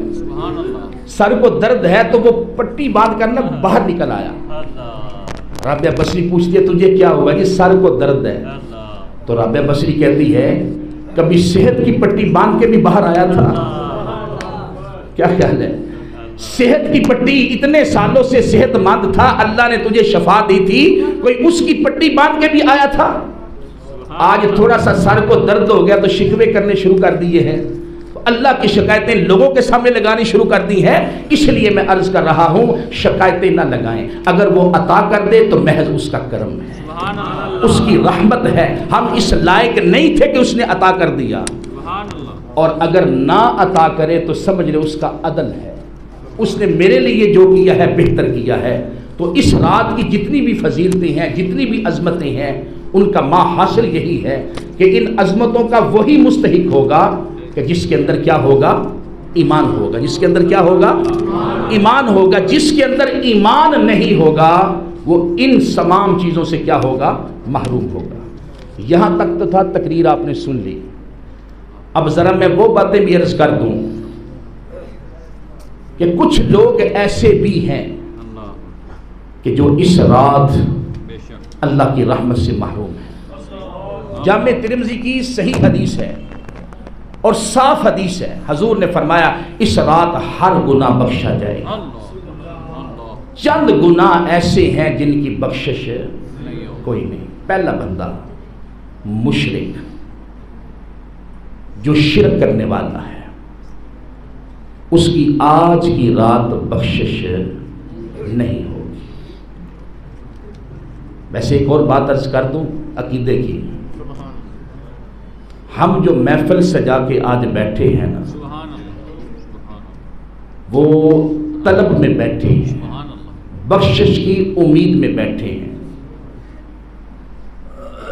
[SPEAKER 1] سر کو درد ہے، تو وہ پٹی باندھ کر باہر نکل آیا۔ رابعہ بصری پوچھتی ہے تجھے کیا ہوا؟ جی سر کو درد ہے۔ تو رابعہ بصری کہتی ہے کبھی صحت کی پٹی باندھ کے بھی باہر آیا تھا؟ کیا خیال ہے؟ صحت کی پٹی، اتنے سالوں سے صحت مند تھا، اللہ نے تجھے شفا دی تھی، کوئی اس کی پٹی باندھ کے بھی آیا تھا؟ آج تھوڑا سا سر کو درد ہو گیا تو شکوے کرنے شروع کر دیے ہیں، اللہ کی شکایتیں لوگوں کے سامنے لگانی شروع کر دی ہیں۔ اس لیے میں عرض کر رہا ہوں شکایتیں نہ لگائیں، اگر وہ عطا کر دے تو محض اس کا کرم ہے، اس کی رحمت ہے، ہم اس لائق نہیں تھے کہ اس نے عطا کر دیا، اور اگر نہ عطا کرے تو سمجھ لے اس کا عدل ہے، اس نے میرے لیے جو کیا ہے بہتر کیا ہے۔ تو اس رات کی جتنی بھی فضیلتیں ہیں، جتنی بھی عظمتیں ہیں، ان کا ما حاصل یہی ہے کہ ان عظمتوں کا وہی مستحق ہوگا کہ جس کے اندر کیا ہوگا؟ ایمان ہوگا۔ جس کے اندر کیا ہوگا؟ ایمان ہوگا۔ جس کے اندر ایمان نہیں ہوگا وہ ان تمام چیزوں سے کیا ہوگا؟ محروم ہوگا۔ یہاں تک تو تھا، تقریر آپ نے سن لی، اب ذرا میں وہ باتیں بھی عرض کر دوں کہ کچھ لوگ ایسے بھی ہیں کہ جو اس رات اللہ کی رحمت سے محروم ہیں۔ جامع ترمذی کی صحیح حدیث ہے اور صاف حدیث ہے، حضور نے فرمایا اس رات ہر گناہ بخشا جائے گا، چند گناہ ایسے ہیں جن کی بخشش کوئی نہیں۔ پہلا بندہ مشرک، جو شرک کرنے والا ہے، اس کی آج کی رات بخشش نہیں ہوگی۔ ویسے ایک اور بات عرض کر دوں عقیدے کی، ہم جو محفل سجا کے آج بیٹھے ہیں نا، وہ طلب میں بیٹھے ہیں، بخشش کی امید میں بیٹھے ہیں،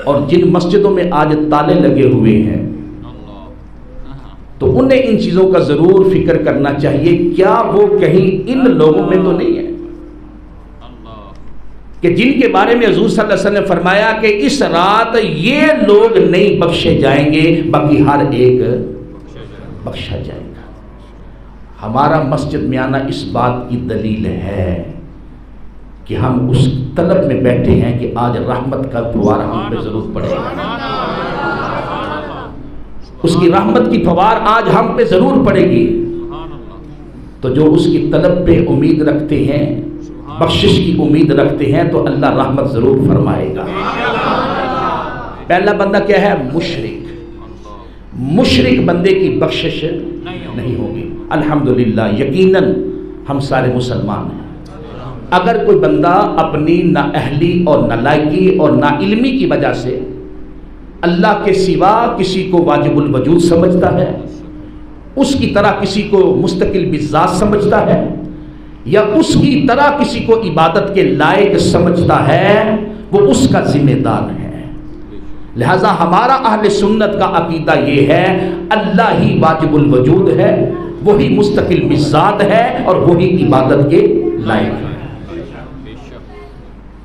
[SPEAKER 1] اور جن مسجدوں میں آج تالے لگے ہوئے ہیں تو انہیں ان چیزوں کا ضرور فکر کرنا چاہیے، کیا وہ کہیں ان لوگوں میں تو نہیں ہے کہ جن کے بارے میں حضور صلی اللہ علیہ وسلم نے فرمایا کہ اس رات یہ لوگ نہیں بخشے جائیں گے، باقی ہر ایک بخشا جائے گا۔ ہمارا مسجد میں آنا اس بات کی دلیل ہے کہ ہم اس طلب میں بیٹھے ہیں کہ آج رحمت کا فوار ہم پہ ضرور پڑے گا، اس کی رحمت کی فوار آج ہم پہ ضرور پڑے گی۔ تو جو اس کی طلب پہ امید رکھتے ہیں، بخشش کی امید رکھتے ہیں، تو اللہ رحمت ضرور فرمائے گا۔ پہلا بندہ کیا ہے؟ مشرک۔ مشرک بندے کی بخشش نہیں ہوگی۔ الحمدللہ یقیناً ہم سارے مسلمان ہیں، اگر کوئی بندہ اپنی نااہلی اور نالائقی اور ناعلمی کی وجہ سے اللہ کے سوا کسی کو واجب الوجود سمجھتا ہے، اس کی طرح کسی کو مستقل بذات سمجھتا ہے، یا اس کی طرح کسی کو عبادت کے لائق سمجھتا ہے، وہ اس کا ذمہ دار ہے۔ لہذا ہمارا اہل سنت کا عقیدہ یہ ہے اللہ ہی واجب الوجود ہے، وہی مستقل بذات ہے، اور وہی عبادت کے لائق ہے۔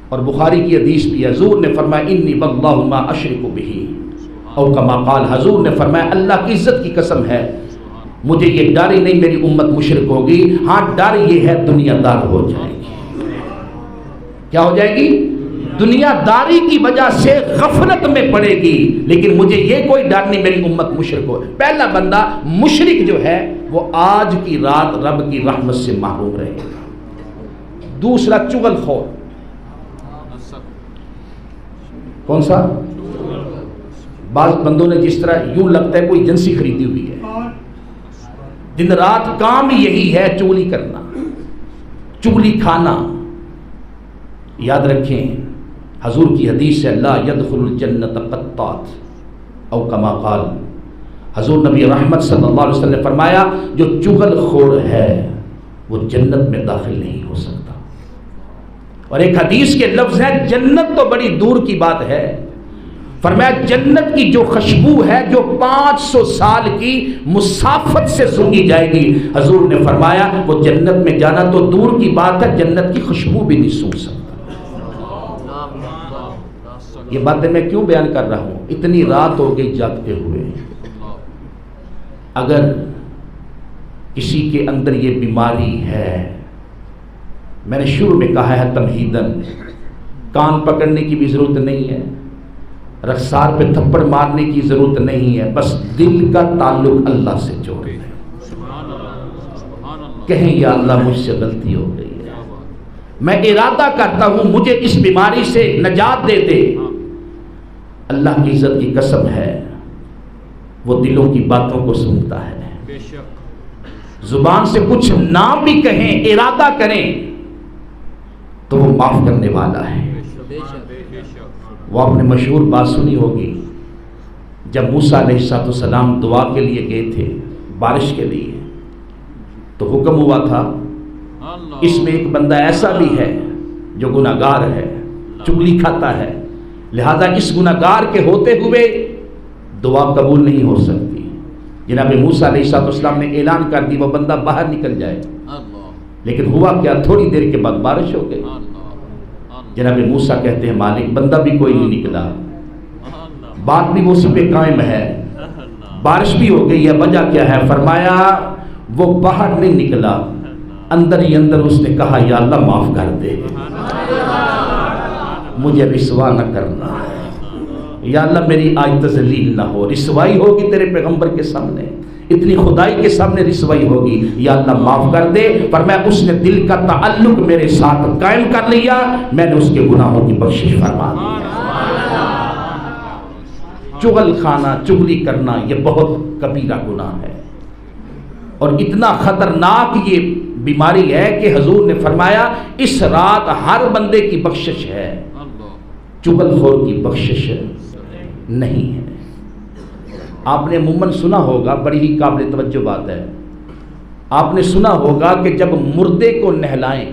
[SPEAKER 1] اور بخاری کی حدیث بھی حضور نے فرمایا انی واللہ ما اشرک بہ، اور کما قال، حضور نے فرمایا اللہ کی عزت کی قسم ہے مجھے یہ ڈر ہی نہیں میری امت مشرک ہوگی، ہاں ڈر یہ ہے دنیا دار ہو جائے گی۔ کیا ہو جائے گی؟ دنیا داری کی وجہ سے غفلت میں پڑے گی، لیکن مجھے یہ کوئی ڈر نہیں میری امت مشرک ہو۔ پہلا بندہ مشرک جو ہے وہ آج کی رات رب کی رحمت سے محروم رہے گا۔ دوسرا چغل خور۔ کون سا؟ بعض بندوں نے جس طرح یوں لگتا ہے کوئی ایجنسی خریدی ہوئی ہے، دن رات کام یہی ہے چغلی کرنا، چغلی کھانا. یاد رکھیں حضور کی حدیث ہے لا يدخل الجنت قطات او کما قال. حضور نبی رحمت صلی اللہ علیہ وسلم نے فرمایا جو چغل خور ہے وہ جنت میں داخل نہیں ہو سکتا. اور ایک حدیث کے لفظ ہے جنت تو بڑی دور کی بات ہے، فرمایا جنت کی جو خوشبو ہے جو 500 سال کی مسافت سے سونگھی جائے گی، حضور نے فرمایا وہ جنت میں جانا تو دور کی بات ہے جنت کی خوشبو بھی نہیں سونگھ سکتا. یہ باتیں میں کیوں بیان کر رہا ہوں؟ اتنی رات ہو گئی جاگتے ہوئے. اگر کسی کے اندر یہ بیماری ہے، میں نے شروع میں کہا ہے تمہیدن، کان پکڑنے کی بھی ضرورت نہیں ہے، رخسار پہ تھپڑ مارنے کی ضرورت نہیں ہے، بس دل کا تعلق اللہ سے جوڑ لیں. کہیں یا اللہ مجھ سے غلطی ہو گئی ہے، میں ارادہ کرتا ہوں مجھے اس بیماری سے نجات دے دے. اللہ کی عزت کی قسم ہے وہ دلوں کی باتوں کو سنتا ہے. زبان سے کچھ نام بھی کہیں، ارادہ کریں تو وہ معاف کرنے والا ہے. وہ آپ نے مشہور بات سنی ہوگی جب موسیٰ علیہ السلام دعا کے لیے گئے تھے بارش کے لیے، تو حکم ہوا تھا اس میں ایک بندہ ایسا بھی ہے جو گناہگار ہے، چغلی کھاتا ہے، لہذا اس گناہگار کے ہوتے ہوئے دعا قبول نہیں ہو سکتی. جناب موسیٰ علیہ السلام نے اعلان کر دی وہ بندہ باہر نکل جائے، لیکن ہوا کیا، تھوڑی دیر کے بعد بارش ہو گئی. جناب موسیٰ کہتے ہیں مالک بندہ بھی کوئی نہیں نکلا، بات بھی اسی پہ قائم ہے، بارش بھی ہو گئی ہے، وجہ کیا ہے؟ فرمایا وہ باہر نہیں نکلا، اندر ہی اندر اس نے کہا یا اللہ معاف کر دے، مجھے رسوا نہ کرنا، یا اللہ میری آج تذلیل نہ ہو. رسوائی ہوگی تیرے پیغمبر کے سامنے، اتنی خدائی کے سامنے رسوائی ہوگی، یا اللہ معاف کر دے. فرمایا اس نے دل کا تعلق میرے ساتھ قائم کر لیا، میں نے اس کے گناہوں کی بخشش فرما دی. چغل کھانا، چغلی کرنا یہ بہت کبیرہ گناہ ہے اور اتنا خطرناک یہ بیماری ہے کہ حضور نے فرمایا اس رات ہر بندے کی بخشش ہے، چغل خور کی بخشش نہیں ہے. آپ نے عموماً سنا ہوگا، بڑی ہی قابل توجہ بات ہے، آپ نے سنا ہوگا کہ جب مردے کو نہلائیں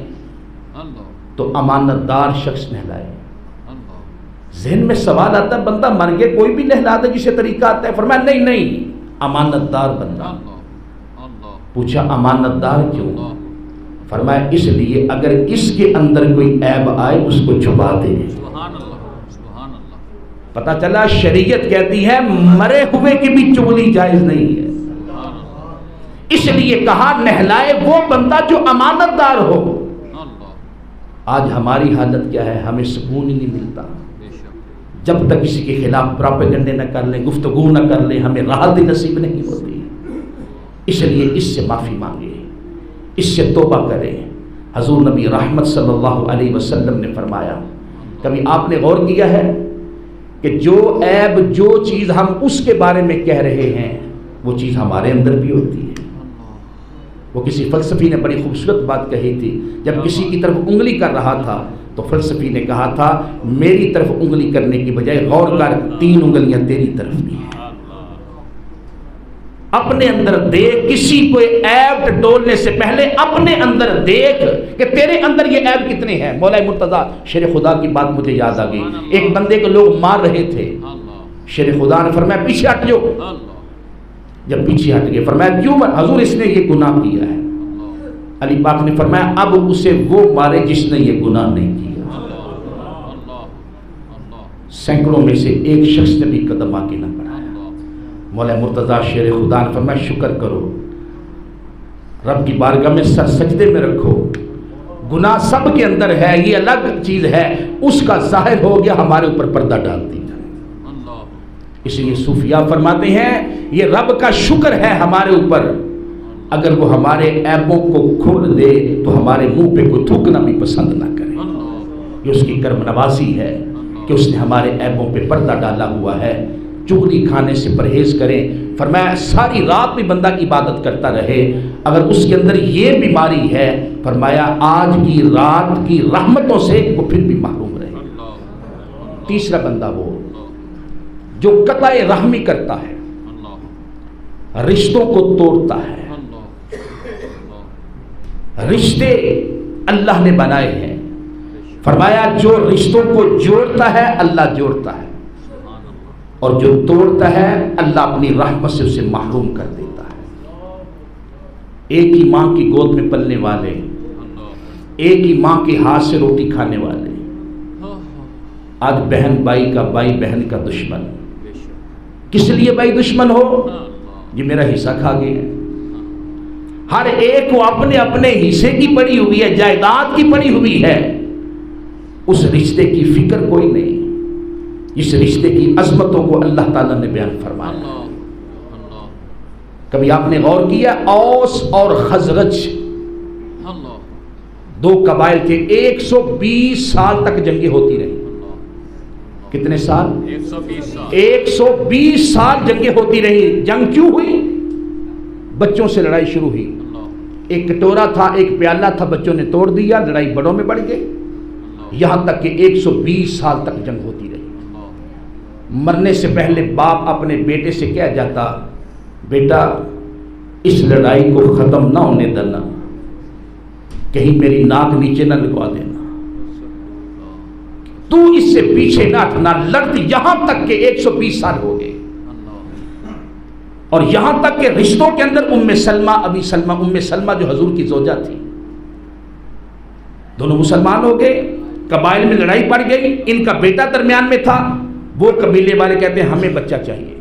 [SPEAKER 1] تو امانت دار شخص نہلائے. ذہن میں سوال آتا ہے بندہ مر گیا کوئی بھی نہلا دے جسے طریقہ آتا ہے؟ فرمایا نہیں نہیں، امانت دار بندہ. پوچھا امانت دار کیوں؟ فرمایا اس لیے اگر اس کے اندر کوئی عیب آئے اس کو چھپا دے. پتہ چلا شریعت کہتی ہے مرے ہوئے کی بھی چغلی جائز نہیں ہے، اس لیے کہا نہلائے وہ بندہ جو امانت دار ہو. آج ہماری حالت کیا ہے؟ ہمیں سکون ہی نہیں ملتا جب تک کسی کے خلاف پراپیگنڈے نہ کر لیں، گفتگو نہ کر لیں، ہمیں راحت نصیب نہیں ہوتی. اس لیے اس سے معافی مانگے، اس سے توبہ کریں. حضور نبی رحمت صلی اللہ علیہ وسلم نے فرمایا، کبھی آپ نے غور کیا ہے کہ جو عیب، جو چیز ہم اس کے بارے میں کہہ رہے ہیں وہ چیز ہمارے اندر بھی ہوتی ہے. وہ کسی فلسفی نے بڑی خوبصورت بات کہی تھی، جب کسی کی طرف انگلی کر رہا تھا تو فلسفی نے کہا تھا میری طرف انگلی کرنے کی بجائے غور کر 3 انگلیاں تیری طرف بھی ہیں. اپنے اندر دیکھ، کسی کو عیب ٹٹولنے سے پہلے اپنے اندر دیکھ کہ تیرے اندر یہ عیب کتنے ہیں. مولا مرتضیٰ شیر خدا کی بات مجھے یاد آ گئی. ایک بندے کو لوگ مار رہے تھے، شیر خدا نے فرمایا پیچھے ہٹ جاؤ. جب پیچھے ہٹ گئے فرمایا کیوں؟ حضور اس نے یہ گناہ کیا ہے. علی پاک نے فرمایا اب اسے وہ مارے جس نے یہ گناہ نہیں کیا. سینکڑوں میں سے ایک شخص نے بھی قدم آگے نہ بڑھایا. مولا مرتضیٰ شیر خدا نے فرمایا شکر کرو، رب کی بارگاہ میں سر سجدے میں رکھو. گناہ سب کے اندر ہے، یہ الگ چیز ہے، اس کا ظاہر ہو گیا ہمارے اوپر پردہ ڈال دی. اس لیے صوفیاء فرماتے ہیں یہ رب کا شکر ہے ہمارے اوپر، اگر وہ ہمارے عیبوں کو کھول دے تو ہمارے منہ پہ کوئی تھوکنا بھی پسند نہ کرے. یہ اس کی کرم نوازی ہے کہ اس نے ہمارے عیبوں پہ پردہ ڈالا ہوا ہے چغلی کھانے سے پرہیز کریں. فرمایا ساری رات بھی بندہ عبادت کرتا رہے، اگر اس کے اندر یہ بیماری ہے فرمایا آج کی رات کی رحمتوں سے وہ پھر بھی محروم رہے. تیسرا بندہ وہ جو قطع رحمی کرتا ہے، رشتوں کو توڑتا ہے. رشتے اللہ نے بنائے ہیں، فرمایا جو رشتوں کو جوڑتا ہے اللہ جوڑتا ہے، اور جو توڑتا ہے اللہ اپنی رحمت سے اسے محروم کر دیتا ہے. ایک ہی ماں کی گود میں پلنے والے، ایک ہی ماں کے ہاتھ سے روٹی کھانے والے، آج بہن بھائی کا، بھائی بہن کا دشمن. کس لیے بھائی دشمن ہو؟ یہ میرا حصہ کھا گیا. ہر ایک کو اپنے اپنے حصے کی پڑی ہوئی ہے، جائیداد کی پڑی ہوئی ہے. اس رشتے کی فکر کوئی نہیں. اس رشتے کی عظمتوں کو اللہ تعالیٰ نے بیان فرمایا. کبھی آپ نے غور کیا اوس اور خزرج دو قبائل تھے، 120 سال تک جنگیں ہوتی رہی. کتنے سال؟ 120 سال جنگیں ہوتی رہی. جنگ کیوں ہوئی؟ بچوں سے لڑائی شروع ہوئی. ایک کٹورا تھا، ایک پیالہ تھا، بچوں نے توڑ دیا، لڑائی بڑوں میں بڑھ گئی، یہاں تک کہ 120 سال تک جنگ ہوتی رہی. مرنے سے پہلے باپ اپنے بیٹے سے کہہ جاتا، بیٹا اس لڑائی کو ختم نہ ہونے دینا، کہیں میری ناک نیچے نہ لگوا دینا، تو اس سے پیچھے نہ ہٹنا. لڑتے یہاں تک کہ 120 سال ہو گئے، اور یہاں تک کہ رشتوں کے اندر ام سلمہ جو حضور کی زوجہ تھی، دونوں مسلمان ہو گئے، قبائل میں لڑائی پڑ گئی. ان کا بیٹا درمیان میں تھا، وہ قبیلے والے کہتے ہیں ہمیں بچہ چاہیے،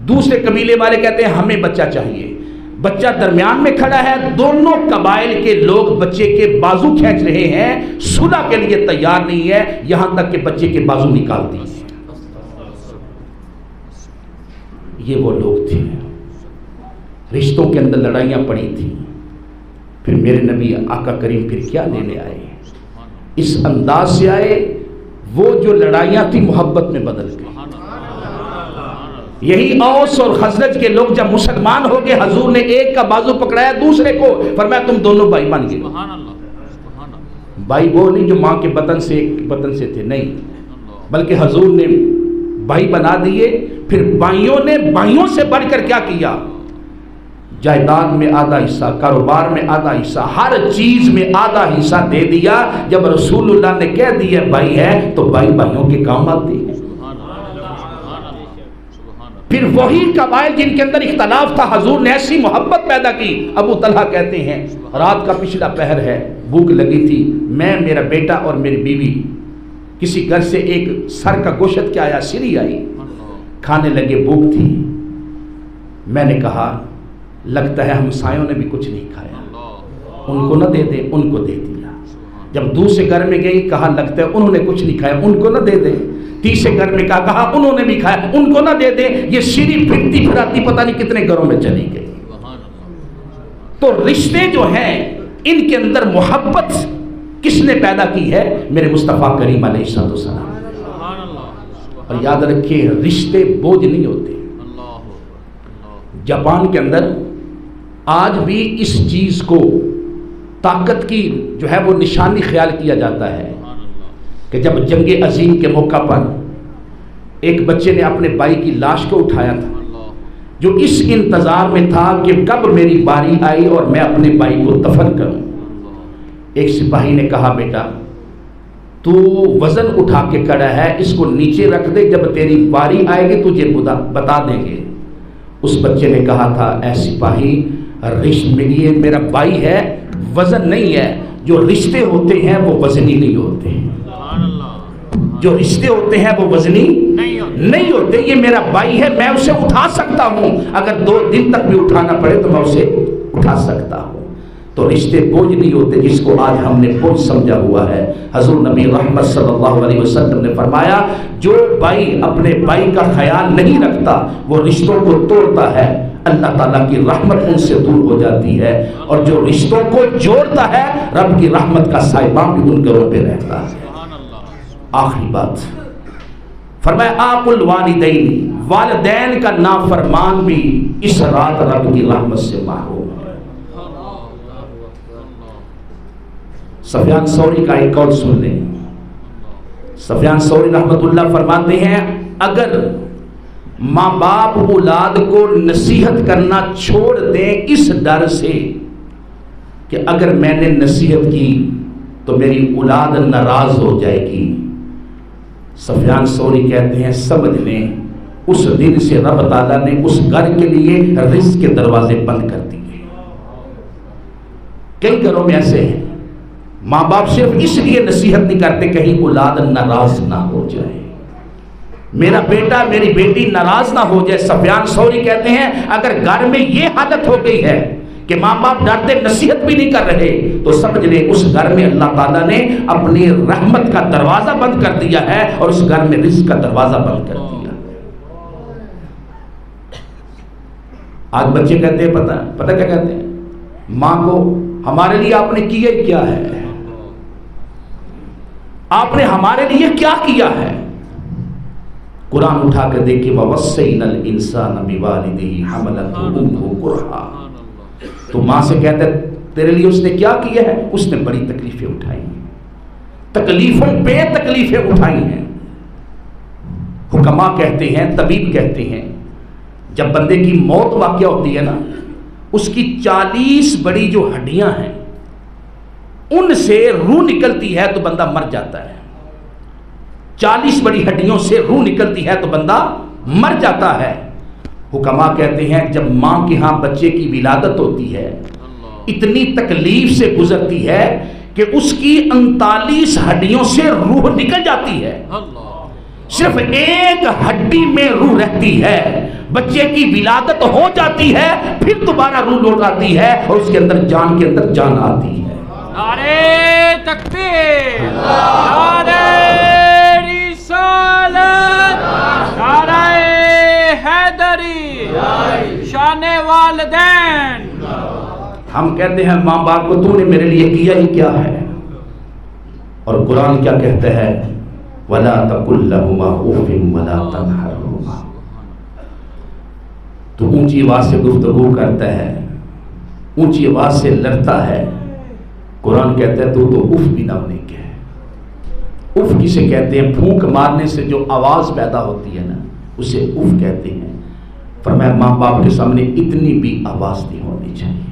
[SPEAKER 1] دوسرے قبیلے والے کہتے ہیں ہمیں بچہ چاہیے. بچہ درمیان میں کھڑا ہے، دونوں قبائل کے لوگ بچے کے بازو کھینچ رہے ہیں، صلح کے لیے تیار نہیں ہے، یہاں تک کہ بچے کے بازو نکال دیے. یہ وہ لوگ تھے، رشتوں کے اندر لڑائیاں پڑی تھیں. پھر میرے نبی آقا کریم پھر کیا لینے آئے؟ اس انداز سے آئے، وہ جو لڑائیاں تھی محبت میں بدل گئی. یہی اوس اور خزرج کے لوگ جب مسلمان ہو گئے، حضور نے ایک کا بازو پکڑایا دوسرے کو، فرمایا تم دونوں بھائی بن گئے. بھائی وہ نہیں جو ماں کے بطن سے تھے، نہیں، بلکہ حضور نے بھائی بنا دیے. پھر بھائیوں نے بھائیوں سے بڑھ کر کیا کیا؟ جائیداد میں آدھا حصہ، کاروبار میں آدھا حصہ، ہر چیز میں آدھا حصہ دے دیا. جب رسول اللہ نے کہہ دیا بھائی ہے تو بھائی بھائیوں کے کام آتے ہیں. پھر وہی قبائل جن کے اندر اختلاف تھا، حضور نے ایسی محبت پیدا کی. ابو طلحہ کہتے ہیں رات کا پچھلا پہر ہے، بھوک لگی تھی، میں، میرا بیٹا اور میری بیوی کسی گھر سے ایک سر کا گوشت کیا آیا، سری آئی، کھانے لگے، بھوک تھی. میں نے کہا لگتا ہے ہمسایوں نے بھی کچھ نہیں کھایا، ان کو نہ دے دیں، ان کو دے دیا. جب دوسرے گھر میں گئی، کہا لگتا ہے انہوں نے کچھ نہیں کھایا، ان کو نہ دے دیں. تیسرے گھر میں کہا انہوں نے بھی کھایا، ان کو نہ دے دیں. یہ سیڑھی پھرتی پھراتی پتہ نہیں کتنے گھروں میں چلی گئی. تو رشتے جو ہیں ان کے اندر محبت کس نے پیدا کی ہے؟ میرے مصطفیٰ کریم علیہ السلام. اور یاد رکھیں رشتے بوجھ نہیں ہوتے. جاپان کے اندر آج بھی اس چیز کو طاقت کی جو ہے وہ نشانی خیال کیا جاتا ہے کہ جب جنگ عظیم کے موقع پر ایک بچے نے اپنے بھائی کی لاش کو اٹھایا تھا، جو اس انتظار میں تھا کہ کب میری باری آئی اور میں اپنے بھائی کو دفن کروں. ایک سپاہی نے کہا بیٹا تو وزن اٹھا کے کھڑا ہے، اس کو نیچے رکھ دے، جب تیری باری آئے گی تجھے بتا دیں گے. اس بچے نے کہا تھا اے سپاہی، یہ میرا بھائی ہے، وزن نہیں ہے. جو رشتے ہوتے ہیں وہ وزنی نہیں ہوتے، جو رشتے ہوتے ہیں وہ وزنی نہیں ہوتے. یہ میرا بھائی ہے، میں اسے اٹھا سکتا ہوں، اگر 2 دن تک بھی اٹھانا پڑے تو میں اسے اٹھا سکتا ہوں. تو رشتے بوجھ نہیں ہوتے، جس کو آج ہم نے بوجھ سمجھا ہوا ہے. حضور نبی رحمت صلی اللہ علیہ وسلم نے فرمایا جو بھائی اپنے بھائی کا خیال نہیں رکھتا وہ رشتوں کو توڑتا ہے، اللہ تعالیٰ کی رحمت ان سے دور ہو جاتی ہے. اور جو رشتوں کو جوڑتا ہے رب کی رحمت کا سائبان بھی ان گھروں پہ رہتا ہے. آخری بات فرمایا آقُ الوالدین، والدین کا نافرمان بھی اس رات رب کی رحمت سے محروم ہے۔ سفیان ثوری کا ایک قول سن لیں۔ سفیان ثوری رحمت اللہ فرماتے ہیں اگر ماں باپ اولاد کو نصیحت کرنا چھوڑ دیں اس ڈر سے کہ اگر میں نے نصیحت کی تو میری اولاد ناراض ہو جائے گی، سفیان ثوری کہتے ہیں سمجھ لیں اس دن سے رب تعالیٰ نے اس گھر کے لیے رزق کے دروازے بند کر دیے۔ کئی گھروں میں ایسے ہیں ماں باپ صرف اس لیے نصیحت نہیں کرتے کہیں اولاد ناراض نہ ہو جائے، میرا بیٹا میری بیٹی ناراض نہ ہو جائے۔ سفیان ثوری کہتے ہیں اگر گھر میں یہ حالت ہو گئی ہے کہ ماں باپ ڈرتے نصیحت بھی نہیں کر رہے تو سمجھ لیں اس گھر میں اللہ تعالیٰ نے اپنی رحمت کا دروازہ بند کر دیا ہے اور اس گھر میں رزق کا دروازہ بند کر دیا۔ آج بچے کہتے ہیں پتہ کیا کہتے ہیں، ماں کو ہمارے لیے آپ نے کیا ہی کیا ہے، آپ نے ہمارے لیے کیا کیا ہے۔ قرآن اٹھا کر دیکھیں وَوَصَّيْنَا الْإِنسَانَ بِوَالِدَيْهِ حَمَلَتْهُ أُمُّهُ كُرْهًا، تو ماں سے کہتا ہے تیرے لیے اس نے کیا کیا ہے، اس نے بڑی تکلیفیں اٹھائی ہیں، تکلیفوں پہ تکلیفیں اٹھائی ہیں۔ حکماء کہتے ہیں، طبیب کہتے ہیں جب بندے کی موت واقع ہوتی ہے نا اس کی 40 بڑی جو ہڈیاں ہیں ان سے روح نکلتی ہے تو بندہ مر جاتا ہے، 40 بڑی ہڈیوں سے روح نکلتی ہے تو بندہ مر جاتا ہے۔ حکماء کہتے ہیں جب ماں کے ہاں بچے کی ولادت ہوتی ہے اتنی تکلیف سے گزرتی ہے کہ اس کی 39 ہڈیوں سے روح نکل جاتی ہے، صرف ایک ہڈی میں روح رہتی ہے، بچے کی ولادت ہو جاتی ہے پھر دوبارہ روح لوٹ آتی ہے اور اس کے اندر جان کے اندر جان آتی ہے۔
[SPEAKER 2] نعرہ تکبیر، نعرہ رسالت، نعرہ حیدری، شان والدین۔
[SPEAKER 1] ہم کہتے ہیں ماں باپ کو تو نے میرے لیے کیا ہی کیا ہے، اور قرآن کیا کہتا ہے وَلَا تَقُلْ لَهُمَا أُفٍّ وَلَا تَنْهَرْهُمَا، تو اونچی آواز سے گفتگو کرتا ہے، اونچی آواز سے لڑتا ہے، قرآن کہتا ہے تو اف بھی نہ انہیں کہے۔ اف کسے کہتے ہیں؟ پھونک مارنے سے جو آواز پیدا ہوتی ہے نا اسے اف کہتے ہیں۔ فرمایا ماں باپ کے سامنے اتنی بھی آواز نہیں ہونی چاہیے۔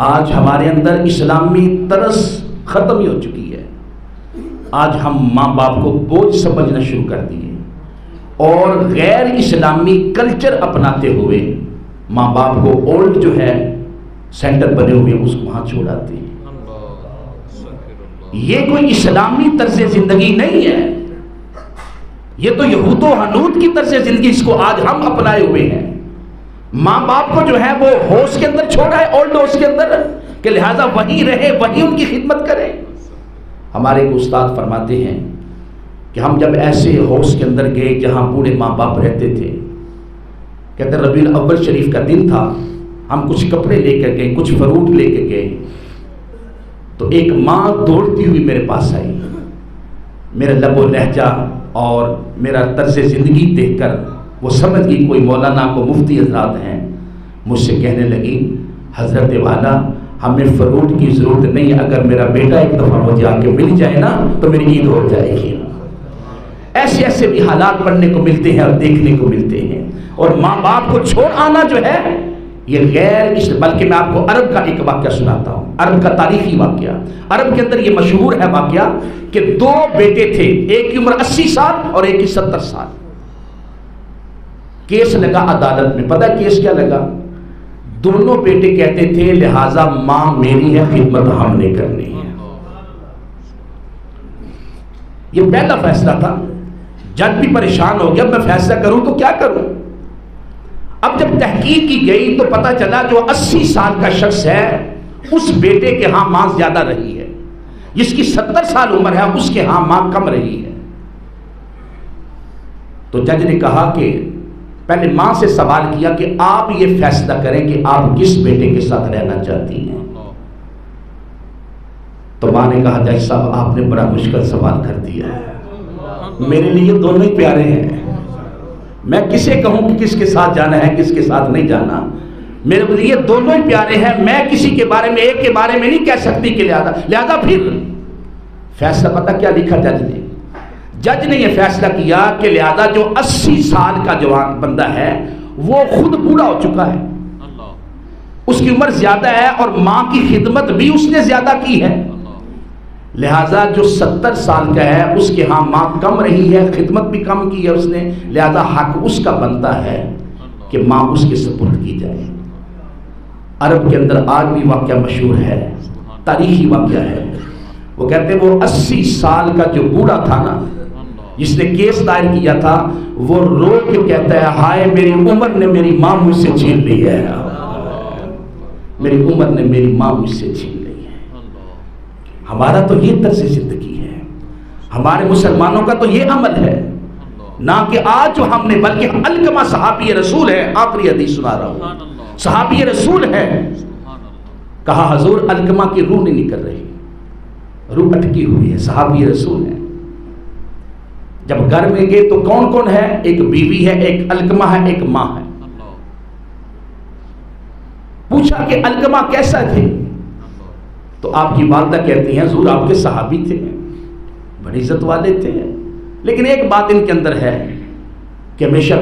[SPEAKER 1] آج ہمارے اندر اسلامی طرز ختم ہی ہو چکی ہے، آج ہم ماں باپ کو بوجھ سمجھنا شروع کر دیے اور غیر اسلامی کلچر اپناتے ہوئے ماں باپ کو اولڈ جو ہے سینٹر بنے ہوئے اس کو وہاں چھوڑ آتے ہیں۔ یہ کوئی اسلامی طرز زندگی نہیں ہے، یہ تو یہود و حنود کی طرز زندگی اس کو آج ہم اپنائے ہوئے ہیں۔ ماں باپ کو جو ہے وہ ہوش کے اندر چھوڑا ہے، اولڈ ہوش کے اندر، کہ لہٰذا وہی رہے وہی ان کی خدمت کرے۔ ہمارے ایک استاد فرماتے ہیں کہ ہم جب ایسے ہوش کے اندر گئے جہاں بوڑھے ماں باپ رہتے تھے، کہتے ربیع الاول شریف کا دن تھا، ہم کچھ کپڑے لے کر گئے، کچھ فروٹ لے کے گئے، تو ایک ماں دوڑتی ہوئی میرے پاس آئی، میرا لب و لہجہ اور میرا طرز زندگی دیکھ کر وہ سمجھ گئی کوئی مولانا کو مفتی حضرات ہیں، مجھ سے کہنے لگی حضرت والا ہمیں فروٹ کی ضرورت نہیں، اگر میرا بیٹا ایک دفعہ مجھے آ کے مل جائے نا تو میری عید ہو جائے گی۔ ایسے ایسے بھی حالات پڑھنے کو ملتے ہیں اور دیکھنے کو ملتے ہیں، اور ماں باپ کو چھوڑ آنا جو ہے یہ غیر بلکہ میں آپ کو عرب کا ایک واقعہ سناتا ہوں، عرب کا تاریخی واقعہ۔ عرب کے اندر یہ مشہور ہے واقعہ کہ 2 بیٹے تھے، ایک کی عمر 80 سال اور ایک کی 70 سال۔ کیس لگا عدالت میں، پتہ کیس کیا لگا؟ دونوں بیٹے کہتے تھے لہٰذا ماں میری ہے، خدمت ہم نے کرنی ہے۔ یہ پہلا فیصلہ تھا، جج بھی پریشان ہو گیا، میں فیصلہ کروں تو کیا کروں؟ اب جب تحقیق کی گئی تو پتہ چلا جو 80 سال کا شخص ہے اس بیٹے کے ہاں ماں زیادہ رہی ہے، جس کی 70 سال عمر ہے اس کے ہاں ماں کم رہی ہے۔ تو جج نے کہا کہ پہلے ماں سے سوال کیا کہ آپ یہ فیصلہ کریں کہ آپ کس بیٹے کے ساتھ رہنا چاہتی ہیں۔ تو ماں نے کہا جج صاحب آپ نے بڑا مشکل سوال کر دیا ہے، میرے لیے دونوں ہی پیارے ہیں، میں کسے کہوں کہ کس کے ساتھ جانا ہے کس کے ساتھ نہیں جانا؟ میرے لیے دونوں ہی پیارے ہیں. میں کسی کے بارے میں ایک کے بارے میں نہیں کہہ سکتی کہ لہذا پھر فیصلہ پتہ کیا لکھا جج نے یہ فیصلہ کیا کہ لہذا جو 80 سال کا جوان بندہ ہے وہ خود بوڑھا ہو چکا ہے, اس کی عمر زیادہ ہے اور ماں کی خدمت بھی اس نے زیادہ کی ہے, لہذا جو 70 سال کا ہے اس کے ہاں ماں کم رہی ہے, خدمت بھی کم کی ہے اس نے, لہذا حق اس کا بنتا ہے کہ ماں اس کے سپرد کی جائے. عرب کے اندر آج بھی واقعہ مشہور ہے, تاریخی واقعہ ہے. وہ کہتے ہیں وہ 80 سال کا جو بوڑھا تھا نا, جس نے کیس دائر کیا تھا, وہ رو کے کہتا ہے ہائے میری عمر نے میری ماں مجھ سے چھین لی ہے, میری عمر نے میری ماں مجھ سے چھین لی ہے. ہمارا تو یہ طرز زندگی ہے, ہمارے مسلمانوں کا تو یہ عمل ہے, نہ کہ آج جو ہم نے, بلکہ علقمہ صحابی رسول ہے, آخری حدیث سنا رہا ہوں, صحابی رسول ہے. کہا حضور علقمہ کی روح نہیں نکل رہی, روح اٹکی ہوئی ہے, صحابی رسول ہے. جب گھر میں گئے تو کون کون ہے؟ ایک بیوی ہے, ایک علقمہ ہے, ایک ماں ہے. پوچھا کہ علقمہ کیسا تھے؟ تو آپ کی والدہ کہتی ہیں حضور آپ کے صحابی تھے, بڑی عزت والے تھے, لیکن ایک بات ان کے اندر ہے کہ ہمیشہ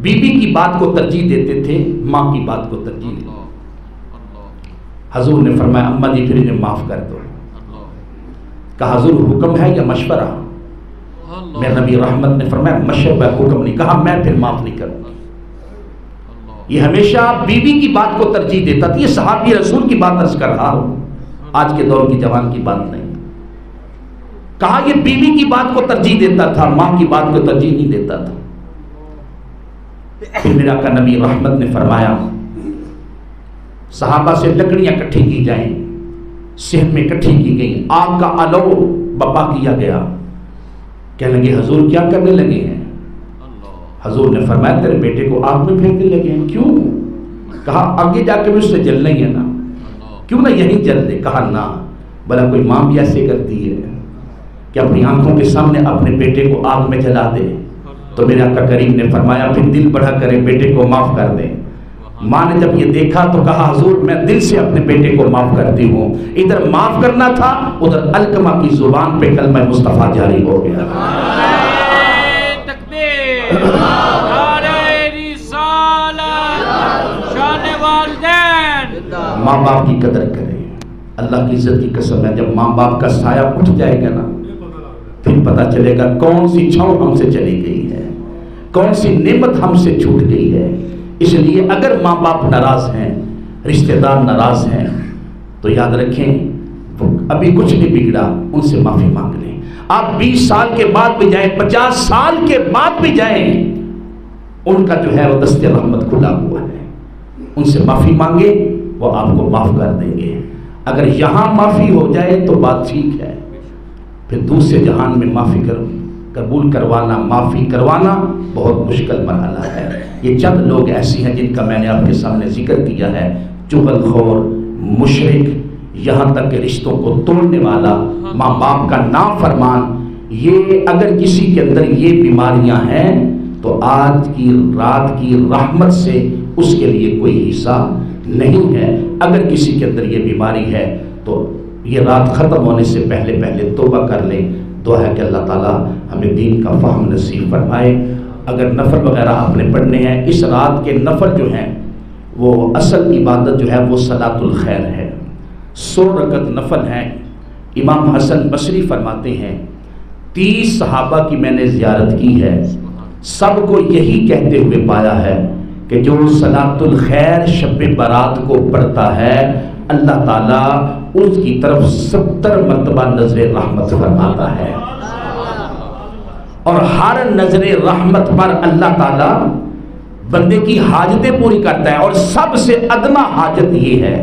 [SPEAKER 1] بیوی کی بات کو ترجیح دیتے تھے, ماں کی بات کو ترجیح دیتے. حضور نے فرمایا اماں جی پھر انہیں معاف کر دو. کہا حضور حکم ہے یا مشورہ؟ میرے نبی رحمت نے فرمایا مشورہ, حکم نہیں. کہا میں پھر معاف نہیں کروں گا. یہ ہمیشہ بیوی کی بات کو ترجیح دیتا تھا. یہ صحابی رسول کی بات عرض کر رہا ہوں, آج کے دور کی جوان کی بات نہیں. کہا یہ بیوی کی بات کو ترجیح دیتا تھا, ماں کی بات کو ترجیح نہیں دیتا تھا. پھر میرا کا نبی رحمت نے فرمایا صحابہ سے لکڑیاں اکٹھی کی جائیں, صحن میں اکٹھی کی گئیں, آگ کا علو بپا کیا گیا. کہنے لگے حضور کیا کرنے لگے ہیں؟ حضور نے فرمایا تیرے بیٹے کو آگ میں پھینکنے لگے ہیں. کیوں؟ کہا آگے جا کے بھی اس سے جلنا ہی ہے نا, کیوں نہ یہیں جل دے. کہا نہ, بھلا کوئی ماں بھی ایسے کرتی ہے کہ اپنی آنکھوں کے سامنے اپنے بیٹے کو آگ میں جلا دے؟ تو میرے آقا کریم نے فرمایا پھر دل بڑھا کرے, بیٹے کو معاف کر دے. ماں نے جب یہ دیکھا تو کہا حضور میں دل سے اپنے بیٹے کو معاف کرتی ہوں. ادھر معاف کرنا تھا, ادھر علقمہ کی زبان پہ کلمہ مصطفیٰ جاری ہو گیا.
[SPEAKER 2] تکبیر, نعرہ رسالت, شان والدین.
[SPEAKER 1] ماں باپ کی قدر کریں, اللہ کی عزت کی قسم ہے. جب ماں باپ کا سایہ اٹھ جائے گا نا, پھر پتہ چلے گا کون سی چھاؤں ہم سے چلی گئی ہے, کون سی نعمت ہم سے چھوٹ گئی ہے. اس لیے اگر ماں باپ ناراض ہیں, رشتہ دار ناراض ہیں, تو یاد رکھیں ابھی کچھ نہیں بگڑا, ان سے معافی مانگ لیں. آپ 20 سال کے بعد بھی جائیں, 50 سال کے بعد بھی جائیں, ان کا جو ہے وہ دست رحمت کھلا ہوا ہے. ان سے معافی مانگے, وہ آپ کو معاف کر دیں گے. اگر یہاں معافی ہو جائے تو بات ٹھیک ہے, پھر دوسرے جہان میں معافی قبول کروانا, معافی کروانا بہت مشکل مرحلہ ہے. یہ چند لوگ ایسی ہیں جن کا میں نے آپ کے سامنے ذکر کیا ہے, چغل خور, مشرک, یہاں تک کہ رشتوں کو توڑنے والا, ماں باپ کا نافرمان. یہ اگر کسی کے اندر یہ بیماریاں ہیں تو آج کی رات کی رحمت سے اس کے لیے کوئی حصہ نہیں ہے. اگر کسی کے اندر یہ بیماری ہے تو یہ رات ختم ہونے سے پہلے پہلے توبہ کر لیں. دعا ہے کہ اللہ تعالیٰ ہمیں دین کا فہم نصیب فرمائے. اگر نفل وغیرہ آپ نے پڑھنے ہیں, اس رات کے نفل جو ہیں وہ اصل عبادت جو ہے وہ صلاۃ الخیر ہے. 100 رکعت نفل ہیں. امام حسن بصری فرماتے ہیں 30 صحابہ کی میں نے زیارت کی ہے, سب کو یہی کہتے ہوئے پایا ہے کہ جو صلاۃ الخیر شب برات کو پڑھتا ہے اللہ تعالیٰ اس کی طرف 70 مرتبہ نظر رحمت فرماتا ہے. اور ہر نظر رحمت پر اللہ تعالیٰ بندے کی حاجتیں پوری کرتا ہے. اور سب سے ادنا حاجت یہ ہے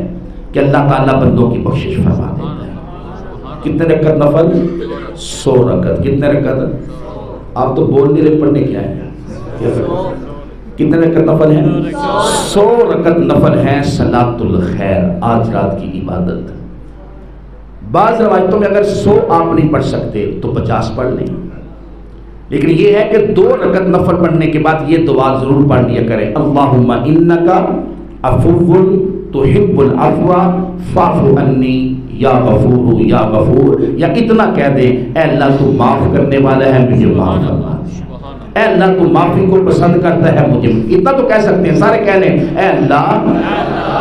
[SPEAKER 1] کہ اللہ تعالیٰ بندوں کی بخشش فرما دیتا ہے. کتنے رکعت نفل؟ 100 رکعت. کتنے رکعت؟ آپ تو بول نہیں رہے, پڑھنے کیا ہے؟ کتنے رکعت نفل ہیں؟ 100 رکعت نفل ہیں صلاۃ الخیر, آج رات کی عبادت. بعض روایتوں میں اگر 100 آپ نہیں پڑھ سکتے تو 50 پڑھ لیں, لیکن یہ ہے کہ 2 رکعت نفل پڑھنے کے بعد یہ دعا ضرور پڑھ لیا کریں، اللہم انکا عفو تحب العفو فاعف عنی یا غفور یا غفور، یا اتنا کہہ دیں اے اللہ تو معاف کرنے والا ہے مجھے معاف فرما دے، اے اللہ تو معافی کو پسند کرتا ہے مجھے، اتنا تو کہہ سکتے ہیں، سارے کہہ لیں اے اللہ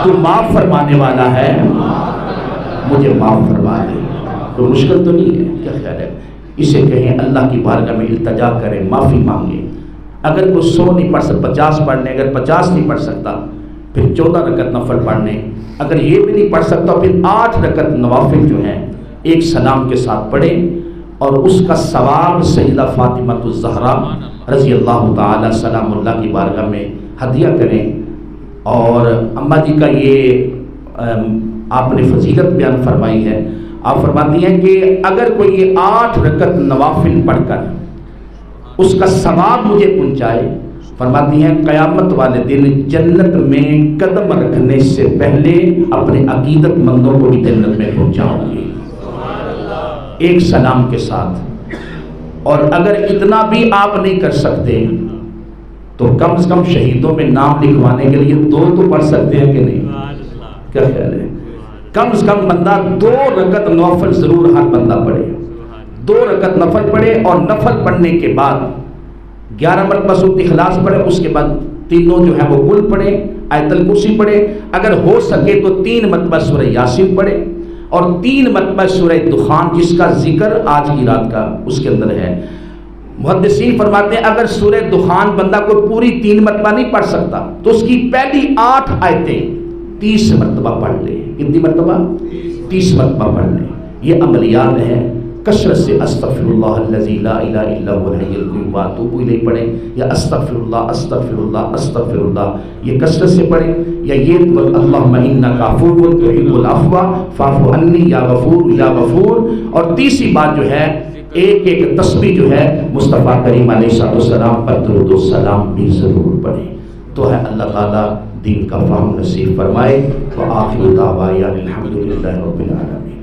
[SPEAKER 1] تو معاف فرمانے والا ہے مجھے معاف فرما دے۔ تو مشکل تو نہیں ہے، کیا خیال ہے؟ اسے کہیں اللہ کی بارگاہ میں التجا کریں، معافی مانگیں۔ اگر کوئی 100 نہیں پڑھ سکتا 50 پڑھ لیں، اگر 50 نہیں پڑھ سکتا پھر 14 رکعت نفل پڑھ لیں، اگر یہ بھی نہیں پڑھ سکتا پھر 8 رکعت نوافل جو ہیں ایک سلام کے ساتھ پڑھیں، اور اس کا ثواب سیدہ فاطمہ الزہرا رضی اللہ تعالی سلام اللہ کی بارگاہ میں ہدیہ کریں۔ اور اماں جی کا یہ آپ نے فضیلت بیان فرمائی ہے، آپ فرماتی ہیں کہ اگر کوئی یہ 8 رکعت نوافل پڑھ کر اس کا ثواب مجھے پہنچائے، فرماتی ہیں قیامت والے دن جنت میں قدم رکھنے سے پہلے اپنے عقیدت مندوں کو بھی جنت میں پہنچاؤں گی ایک سلام کے ساتھ۔ اور اگر اتنا بھی آپ نہیں کر سکتے تو کم سے کم شہیدوں میں نام لکھوانے کے لیے 2 تو پڑھ سکتے ہیں کہ نہیں؟ کیا خیال ہے؟ کم سے کم بندہ 2 رکعت نوافل ضرور ہر بندہ پڑھے، 2 رکعت نفل پڑھے، اور نفل پڑھنے کے بعد 11 مرتبہ سورۃ اخلاص پڑھے، اس کے بعد تینوں جو ہے وہ کل پڑھے، آیت الکرسی پڑھے، اگر ہو سکے تو 3 مرتبہ سورہ یاسین پڑھے، اور 3 مرتبہ سورہ دخان جس کا ذکر آج کی رات کا اس کے اندر ہے۔ محدثین فرماتے ہیں اگر سورہ دخان بندہ کو پوری 3 مرتبہ نہیں پڑھ سکتا تو اس کی پہلی 8 آیتیں 30 مرتبہ پڑھ لے۔ کتنی مرتبہ؟ 30 مرتبہ پڑھ لیں۔ یہ عملیات ہیں، کثرت سے استغفر اللہ الذی لا الہ الا هو الحی القیوم واتوب الیہ پڑھیں، یا استغفر اللہ استغفر اللہ استغفر اللہ، یہ کثرت سے پڑھیں، یا یہ اللہم انک عفو تحب العفو فاعف عنی یا غفور یا غفور۔ اور تیسری بات جو ہے ایک ایک تسبیح جو ہے مصطفیٰ کریم علیہ السلام پر درود و سلام بھی ضرور پڑھیں۔ تو ہے اللہ تعالیٰ دین کا فہم نصیب فرمائے۔ وآخر دعوانا الحمد للہ رب العالمین۔